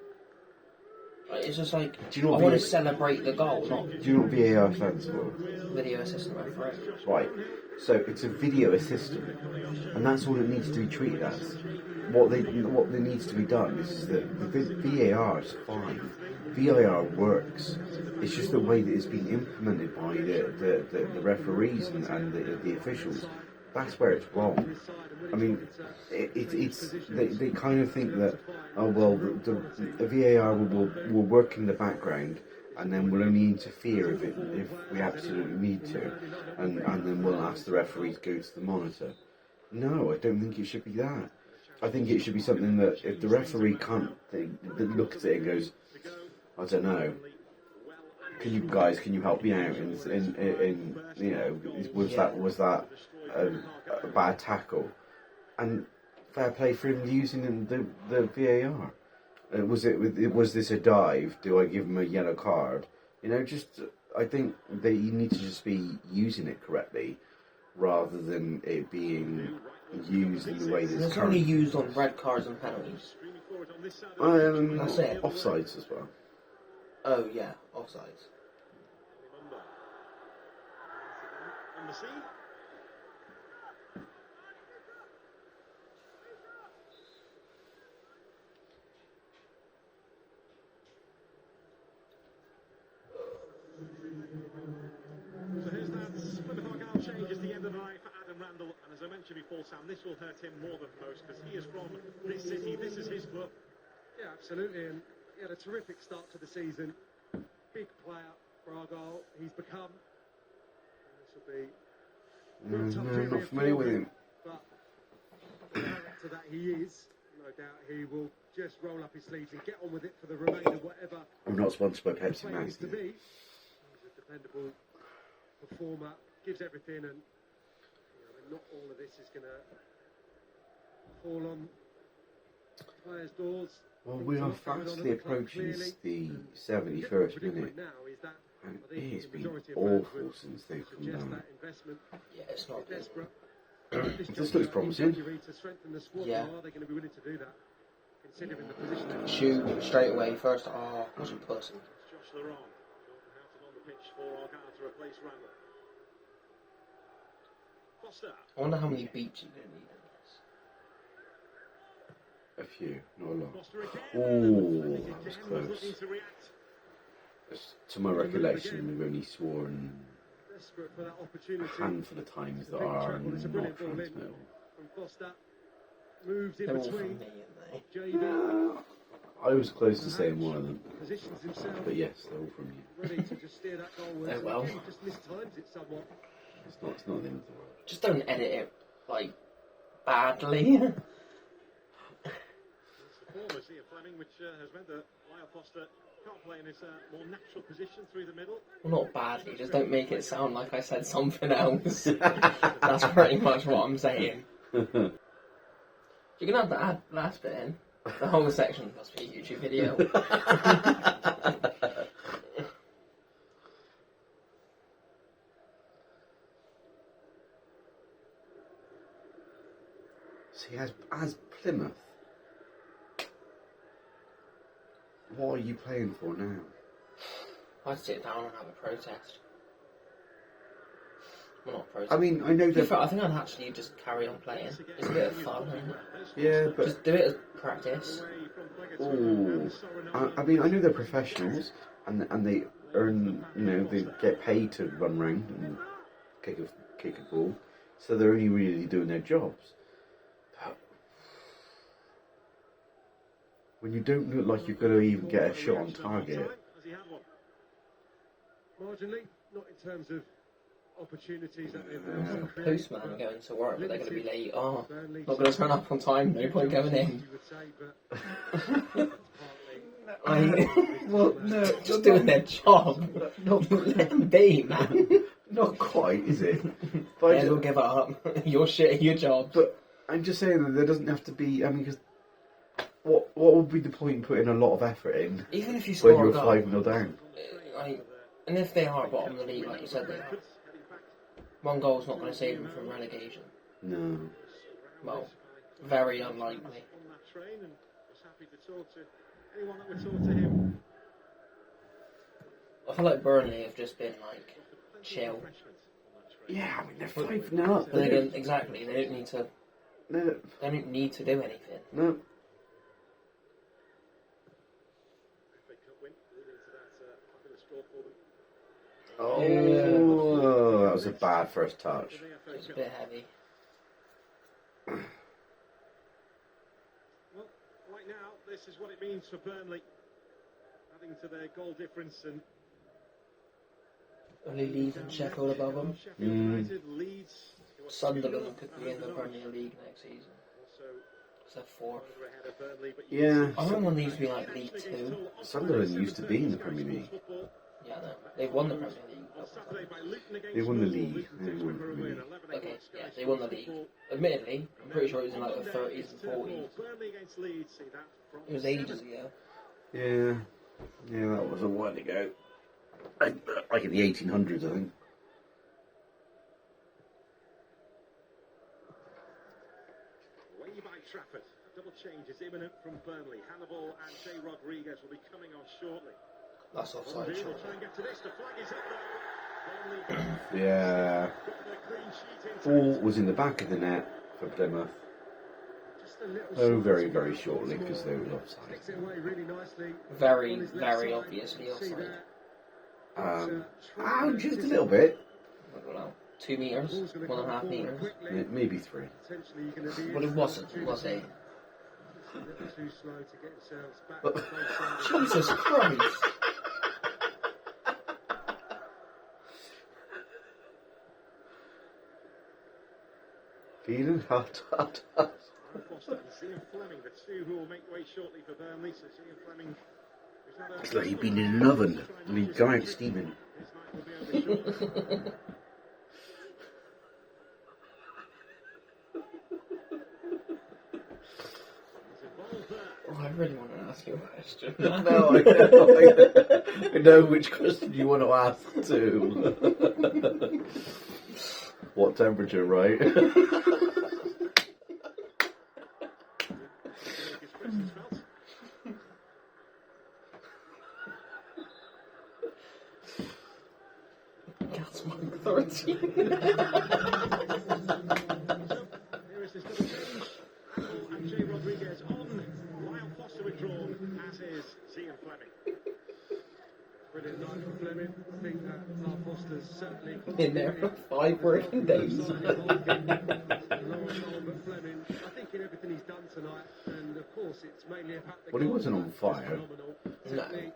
Like, it's just like, I want to celebrate the goal, not. Do you know what VAR stands for? Video assistant referee. Right. So it's a video assistant, and that's all it needs to be treated as. What needs to be done is that the VAR is fine. VAR works. It's just the way that it's being implemented by the referees and the officials. That's where it's wrong. I mean, they kind of think that the VAR will work in the background, and then we'll only interfere if we absolutely need to, and then we'll ask the referees to go to the monitor. No, I don't think it should be that. I think it should be something that if the referee can't look at it and goes, I don't know, can you help me out? In you know, was that a bad tackle? And fair play for him using the VAR. Was this a dive? Do I give him a yellow card? You know, I think that you need to just be using it correctly, rather than it being used in the way that it's only used on red cards and penalties. That's it. Offsides as well. Oh yeah, offsides. on the scene. So here's that Plymouth Argyle change at the end of the night for Adam Randall, and as I mentioned before, Sam, this will hurt him more than most because he is from this city, this is his club. Yeah, absolutely. And he had a terrific start to the season. Big player for Argyle. He's become. And this will be. No, I'm not familiar with him. But the character that he is, no doubt he will just roll up his sleeves and get on with it for the remainder, whatever. I'm not sponsored by Pepsi he claims to Max. be. He's a dependable performer, gives everything, and not all of this is going to fall on players' doors. Well, we are fastly approaching the 71st minute, and it has been awful since they've come down. Yeah, it's not good. This looks promising. Yeah. Shoot straight away first. Oh, wasn't pussy. Josh Laurent, Jordan Houghton on the pitch for Argyle to replace Randall. Foster. I wonder how many beats you're going to need in this. A few, not a lot. Foster again. Oh, that was close. To my recollection, we've only sworn a handful of times that are not transmittable. Foster moves in They're all from between. me, aren't they? I was close to saying one of them, Positions himself, but yes, they're all from you. ready to just steer that goal. Oh, well. Again, just mistimes it somewhat. It's not the end of the world. Just don't edit it, like, badly. Performance here, Fleming, which has meant that Lyle Foster can't play in his more natural position through the middle. Well, not badly, just don't make it sound like I said something else. That's pretty much what I'm saying. You can have that last bit in. The whole section must be a YouTube video. See, as Plymouth, what are you playing for now? I'd sit down and have a protest. Well, not protest. I mean, I know To be that. fair, I think I'd actually just carry on playing. It's a bit of fun, isn't it? Yeah, but Just do it as practice. ooh, I mean, I know they're professionals, and they earn, they get paid to run around and kick a ball, so they're only really doing their jobs. But when you don't look like you're going to even get a shot on target, Marginally, not in terms of opportunities that they've lost. Postman going to work, but they're going to be late. Oh, not going to turn up on time, no point going in. well, no, Just doing their job. not Let them be, man. not quite, is it? But, May as well give up. You're shit at your job. but I'm just saying that there doesn't have to be. I mean, because what would be the point in putting a lot of effort in Even if you when score you're a goal, 5-0 down? and if they are bottom of the league, like you said they are, one goal's not going to save them from relegation. No. Well, very unlikely. On that train and was happy to talk to anyone that would talk to him. I feel like Burnley have just been like chill. Yeah, I mean they're 5-0 up. But they don't exactly. They don't need to. No, They don't need to do anything. no. Oh, that was a bad first touch. It was a bit heavy. Well, right now, this is what it means for Burnley, adding to their goal difference and Only Leeds and Sheffield above them. Sheffield United leads. Sunderland could be in the Premier League next season. Because they're fourth. Yeah, I remember when they used to be like League 2. Sunderland used to be in the Premier League. Yeah, no. They've won the Premier League. They won the league. They won the Premier League. Okay, yeah, they won the league. Admittedly, I'm pretty sure it was in like the 30s and 40s. It was ages ago. Yeah, that was a while ago. Like in the 1800s, I think. Way by Trafford. A double change is imminent from Burnley. Hannibal and Jay Rodriguez will be coming on shortly. That's offside, Burnley sure. will try and get to this. The flag is up though. Burnley Yeah. got their clean sheet intact. Ball was in the back of the net for Plymouth. Just a little Oh, side very, to very get shortly once because more. they were offside. Sticks it away really nicely. Very, On his left very side, obviously you see offside. there. It's, Just a little bit. I don't know. 2 meters, Ball's gonna 1.5 come forward meters. quickly. Maybe 3. Potentially you're gonna be But it in wasn't, for an was it? opportunity. Just a little too slow to get themselves back. But- Jesus Christ! Feeling hot. Aaron Foster and Zian Fleming, the two who will make way shortly for Burnley. So Zian Fleming, who's had a- It's like he'd been in an oven and he'd come out steaming. His night will be over shortly. He's involved there. Oh, I really want to ask you a question. No, I know which question you want to ask too. What temperature, right? His presence felt. Gas mark 13. Here is this double change. Apple and Jay Rodriguez on. Lyle Foster withdrawn, as is Zian Fleming. Brilliant night for Fleming. I think that Lyle Foster's certainly Been there for 5 working days. But Fleming, I think in everything he's done tonight, and of course it's mainly about the Well, he goal, wasn't on just fire. phenomenal. No. Certainly,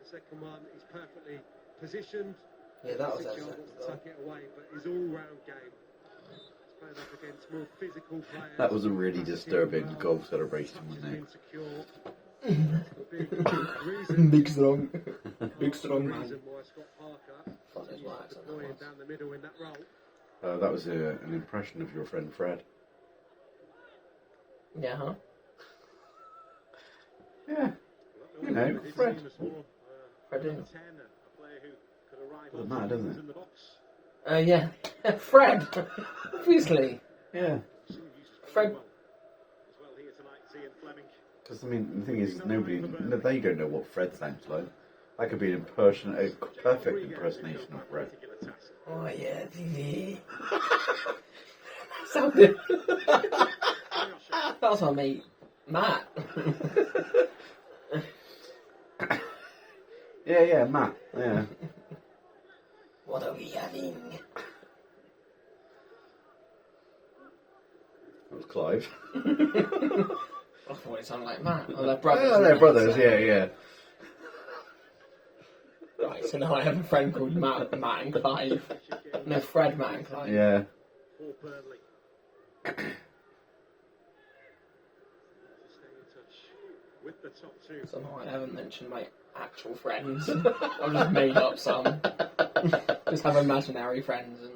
the second one, he's perfectly positioned. Yeah, that was 6 excellent. yards to tuck it away, but his all-round game. He's playing up against more physical players. That was a really disturbing goal celebration, wasn't it? Insecure. Big reason. Big strong. Big strong man. Reason why Scott Parker Thought his wax on that deploying was. down the middle in that role. That was an impression of your friend Fred. Yeah, huh? Yeah, you know, Fred. Fred didn't. Doesn't matter, doesn't it? Yeah. Fred! Obviously. Yeah. Fred. Because, I mean, the thing is, they don't know what Fred sounds like. That could be a perfect impersonation of Fred. Oh, yeah, TV. Sounded. That was my mate, Matt. Yeah, Matt, yeah. What are we having? That was Clive. I thought it sounded like Matt. Oh, they're brothers. Oh, they're brothers, yeah. Right, so now I have a friend called Matt and Clive. No, Fred, Matt and Clive. Yeah. For Burnley. Stay in touch with the top two. Somehow I haven't mentioned my actual friends. I've just made up some. Just have imaginary friends, and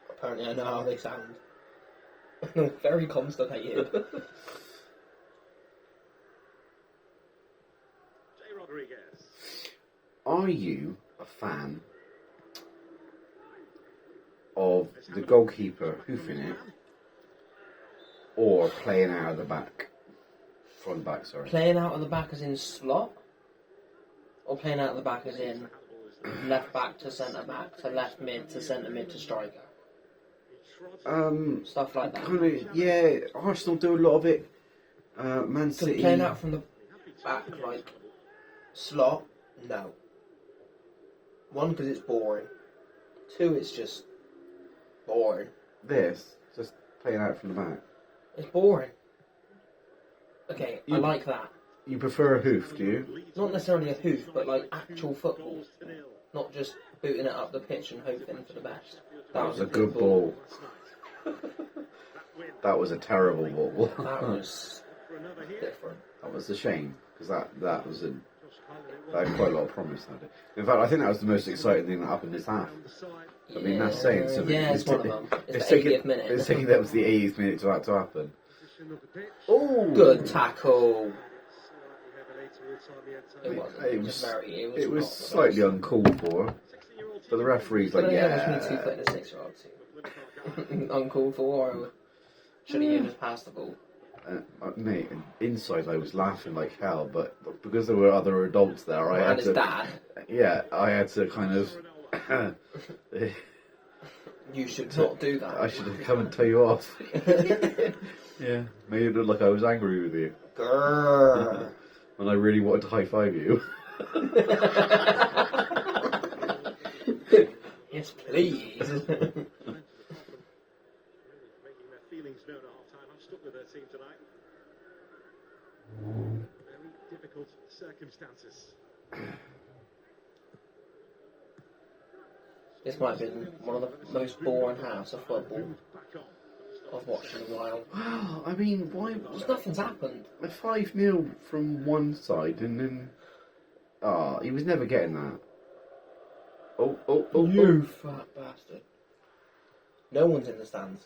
apparently I know how they sound. Very constipated. Jay Rodriguez. Are you a fan of the goalkeeper hoofing it or playing out of the back? From the back, sorry. Playing out of the back as in slot? Or playing out of the back as in left back to centre back to left mid to centre mid to striker? Stuff like that. Kind of, yeah. Arsenal do a lot of it. Man So City. playing out from the back like slot? No. 1, because it's boring. 2, it's just boring. This, just playing out from the back. It's boring. Okay, I like that. You prefer a hoof, do you? Not necessarily a hoof, but like actual football. Not just booting it up the pitch and hoping for the best. That was a good ball. That was a terrible ball. That was different. That was a shame, because that was that had quite a lot of promise. That in fact, I think that was the most exciting thing that happened this half. I mean, that's saying something. Yeah, it's one of them. It's the taking 80th minute. It's taking that was the 80th minute for that to happen. Oh, good tackle. It wasn't. It It was- was very. It was not the slightly best. uncalled for, but the referee's like, But yeah, yeah. between 2 foot and a 6-year-old too. Uncalled for, or should he have just passed the ball? Mate, inside I was laughing like hell, but because there were other adults there, I And had his to. dad. Yeah, I had to kind of. You should not do that. I should have come and tell you off. Yeah, made it look like I was angry with you. Grrr. When I really wanted to high five you. Yes, please. Making their feelings known at half time. I've stuck with their team tonight. Very difficult circumstances. This might have been one of the most boring halves of football I've watched in a while. Wow, I mean, why? Because nothing's happened. A 5-0 from one side and then. He was never getting that. Oh. You fat bastard. No one's in the stands.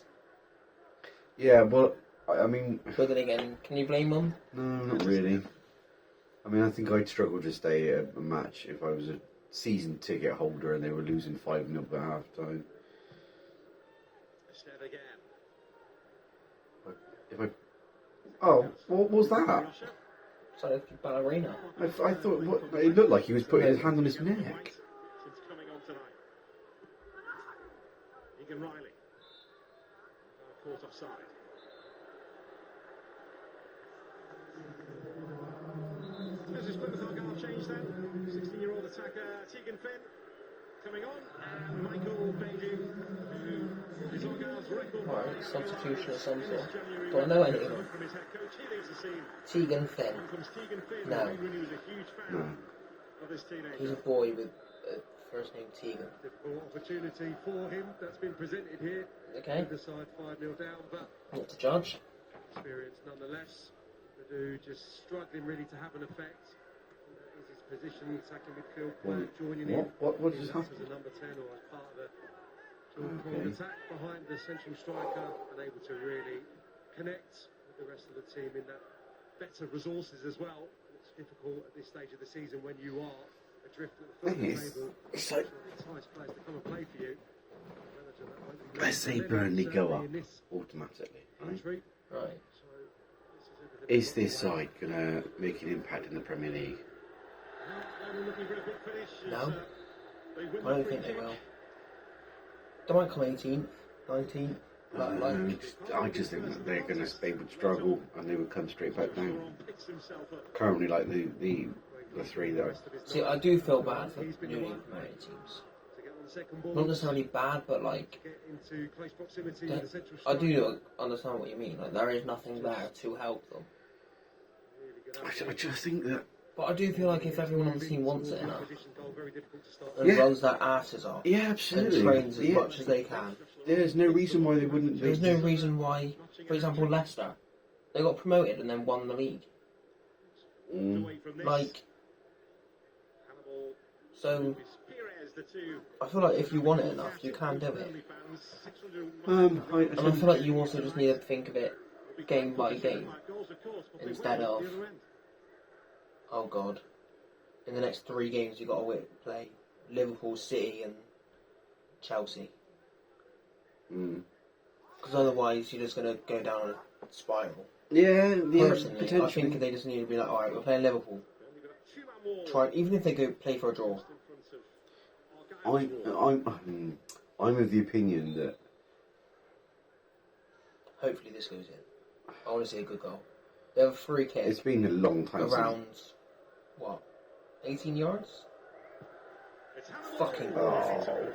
Yeah, well, I mean. But then again, can you blame them? No, not really. I mean, I think I'd struggle to stay at a match if I was a season ticket holder and they were losing 5-0 at half time. Step again. If I. Oh, what was that? Sorry, ballerina. I thought it looked like he was putting his hand on his neck. Since coming on tonight. Egan Riley. Caught offside. Has his Plymouth Argyle changed then? 16-year-old attacker Tegan Finn coming on, and Michael Beidou, who is Argyle's record. Right, substitution of some sort. Do I know any of them? From his head coach, he leads the scene. Tegan Finn. Comes Tegan Finn, No. who was a huge fan of this teenager. He's a boy with first name Tegan. Difficult opportunity for him that's been presented here. Okay. With the side 5-0 down, but Not to judge. experience nonetheless. Beidou just struggling really to have an effect. Is his position attacking midfield player joining in? What just As happened? a number 10 or as part of the dual forward attack behind the central striker and able to really connect with the rest of the team in that better resources as well. It's difficult at this stage of the season when you are adrift at the foot of the table. It's like, Entice players to come and play for you. let's say Burnley go up automatically, right? Entry. Right. So this Is this side going to make an impact in the Premier League? No. I don't think they will. They might come 18th, 19th. I just think that they would struggle and they would come straight back down. Currently, like the three that are. See, I do feel bad for newly promoted teams. Not necessarily bad, but like, I do understand what you mean. Like, there is nothing there to help them. I just think that. But I do feel like if everyone on the team wants it enough and Yeah. runs their asses off Yeah, and absolutely. trains as much as they can, There's no reason why they wouldn't. there's no reason why, for example, Leicester, they got promoted and then won the league. Like, so I feel like if you want it enough, you can do it. And I feel like you also just need to think of it game by game instead of, oh god, in the next 3 games you've got to play Liverpool, City and Chelsea. Because otherwise you're just going to go down a spiral. Yeah, Personally, I potentially. think they just need to be like, alright, we're playing Liverpool. Try, even if they go play for a draw. I'm of the opinion that Hopefully this goes in. I want to see a good goal. They have a free kick it's been a long time around, what, 18 yards? Fucking Oh.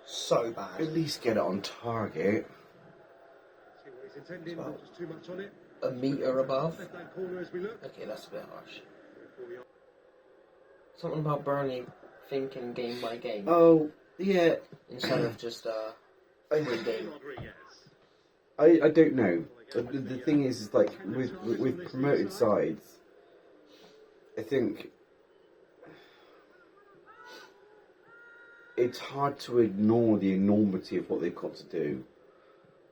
so bad. At least get it on target. See what he's intending, not just too much on it. A metre above? Left hand corner as we look. Okay, that's a bit harsh. Something about Burnley thinking game by game Oh, yeah. instead of just 3 game. I don't know. The thing is like with promoted sides, I think it's hard to ignore the enormity of what they've got to do.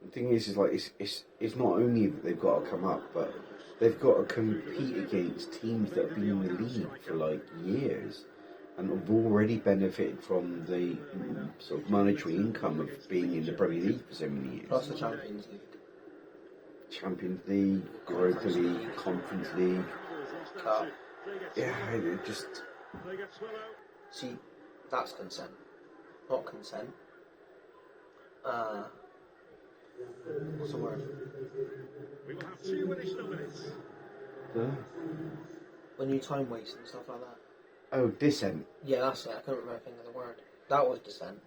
The thing is like it's not only that they've got to come up, but they've got to compete against teams that have been in the league for like years and have already benefited from the sort of monetary income of being in the Premier League for so many years. Plus the Champions League. Champions League, Europa League, Conference League. Cup. Yeah, it just. See, that's consent. Not consent. What's the word? We will have 2 additional minutes. When you time waste and stuff like that. Oh, dissent. Yeah, that's it. I couldn't remember think of the word. That was dissent.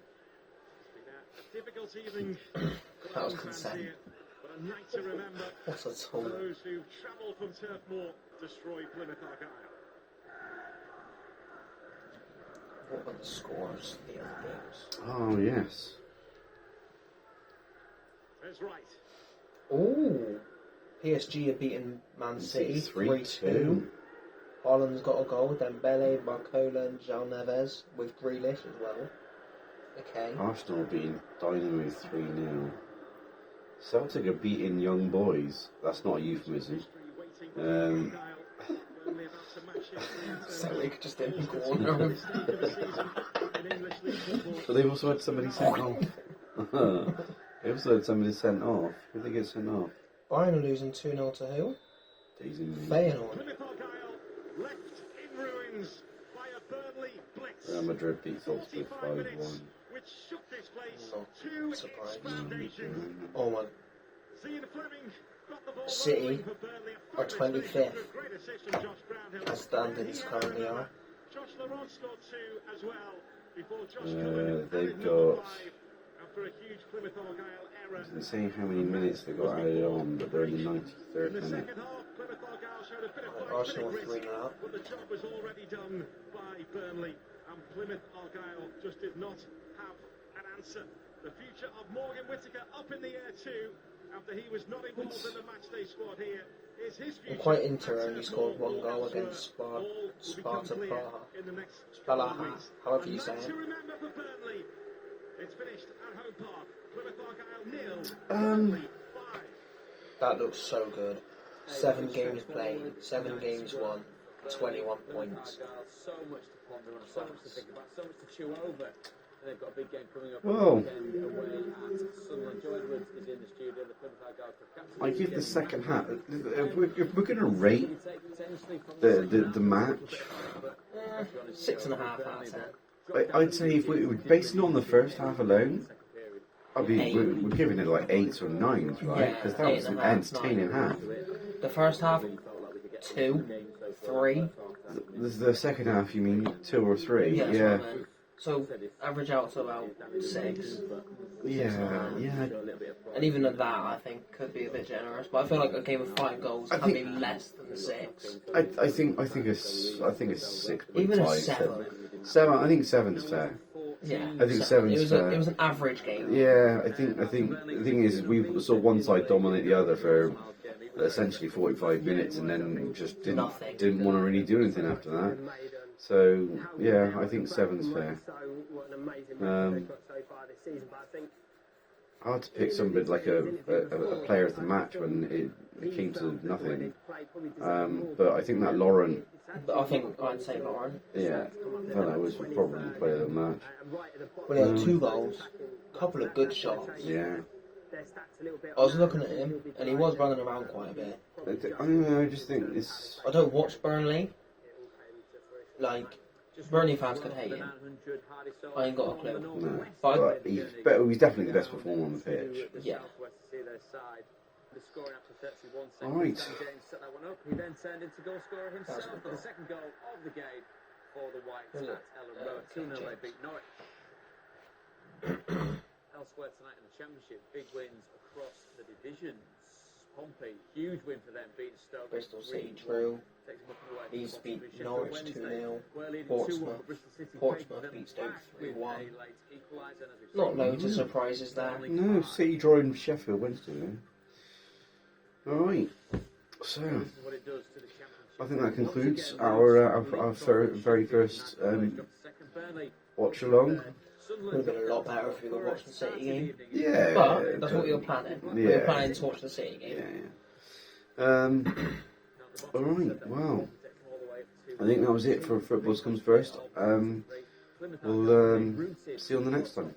Difficult evening. That was consent. But a night to remember. What's a For toll? those who travelled from Turf Moor, destroyed Plymouth Argyle. What were the scores of the other games? Oh, yes. That's right. Ooh. PSG have beaten Man City 3-2. Holland's got a goal. Dembele, Barcola and João Neves with Grealish as well. Okay. Arsenal beating Dynamo 3-0. Celtic are beating Young Boys. That's not a euphemism. Celtic just didn't corner. But they've also had somebody sent off. They also had somebody sent off. Who did they get sent off? Bayern are losing 2-0 to who? Daisy Lee. Feyenoord. Plymouth Argyle left in ruins by a Burnley blitz. Real Madrid beat Salzburg 45 minutes, 5-1. which shook this place Not to its surprised. foundations. Oh my. Ian Fleming got the ball City rolling for Burnley. are 25th. Great assist from Josh Brownhill. As standings currently are. Josh Laurent scored 2 as well before Josh Cullen they've added number got- 5 after a huge Plymouth Argyle error. It doesn't say how many minutes they got added on, but they're in the In 93rd the minute. second half, Plymouth Argyle showed a bit of Arsenal fight-minute 3-0 grit, up. but the job was already done by Burnley, and Plymouth Argyle just did not have an answer. The future of Morgan Whittaker up in the air too, after he was not involved in the matchday squad here. Is his future I'm quite into at only scored Turf Moor one or goal elsewhere? against All will Sparta become clear Praha. in the next Praha, couple of weeks. however A you night say it. to remember for Burnley. It's finished at home park. Plymouth Argyle 0, Um, Burnley 5. That looks so good. 7 games played, 7 games won, 21 points. So much to ponder on, so much to think about, so much to chew over. And they've got a big game coming up Whoa. weekend away at Sunderland. Joy Woods is in the studio. The Plymouth Argyle captain. I give the second half. If we're going to rate the match, 6.5 out of 10. I'd say if we were basing on the first half alone, we're giving it like 8s or 9s, right? Yeah, Because that was an 8.5, entertaining half. The first half, 2, 3. The second half, you mean 2 or 3? Yeah, that's Yeah. what I meant. So average out to about 6. Yeah. And even at that, I think could be a bit generous. But I feel like a game of 5 goals I can think- be less than 6. I think it's 6.5. Even a 7. 7. I think 7's fair. Yeah, I think 7's fair. It was an average game. Yeah, I think the thing is we saw one side dominate the other for essentially 45 minutes, and then just didn't want to really do anything after that. So yeah, I think 7's fair. Hard to pick somebody like a player of the match when it came to nothing. But I think that Lauren, I think I'd say Lauren. yeah, that was probably player of the match. Well, he had 2 goals, couple of good shots. Yeah. I was looking at him, and he was running around quite a bit. I don't know. I just think it's. I don't watch Burnley. Like, Burnley fans could hate him. I ain't got a clue. No, But but he's better. He's definitely the best performer on the pitch. yeah. All right. James set that one up. He then turned into goal scorer himself for the second goal of the game for the Whites at Ellen Road. 2-0 they beat Norwich. Elsewhere tonight in the Championship, big wins across the divisions. Pompey, huge win for them, beating Stoke. Bristol City drew. Leeds beat Norwich 2-0. Portsmouth beat Stoke 3-1. Not loads of surprises there. No, City drawing Sheffield Wednesday. Though. All right. So I think that concludes our very first watch along. Would have been a lot better if we were watching the City game. Yeah. But that's what we were planning. We were Yeah. planning to watch the City game. Yeah. All right. Wow. I think that was it for Football Comes First. We'll see you on the next time.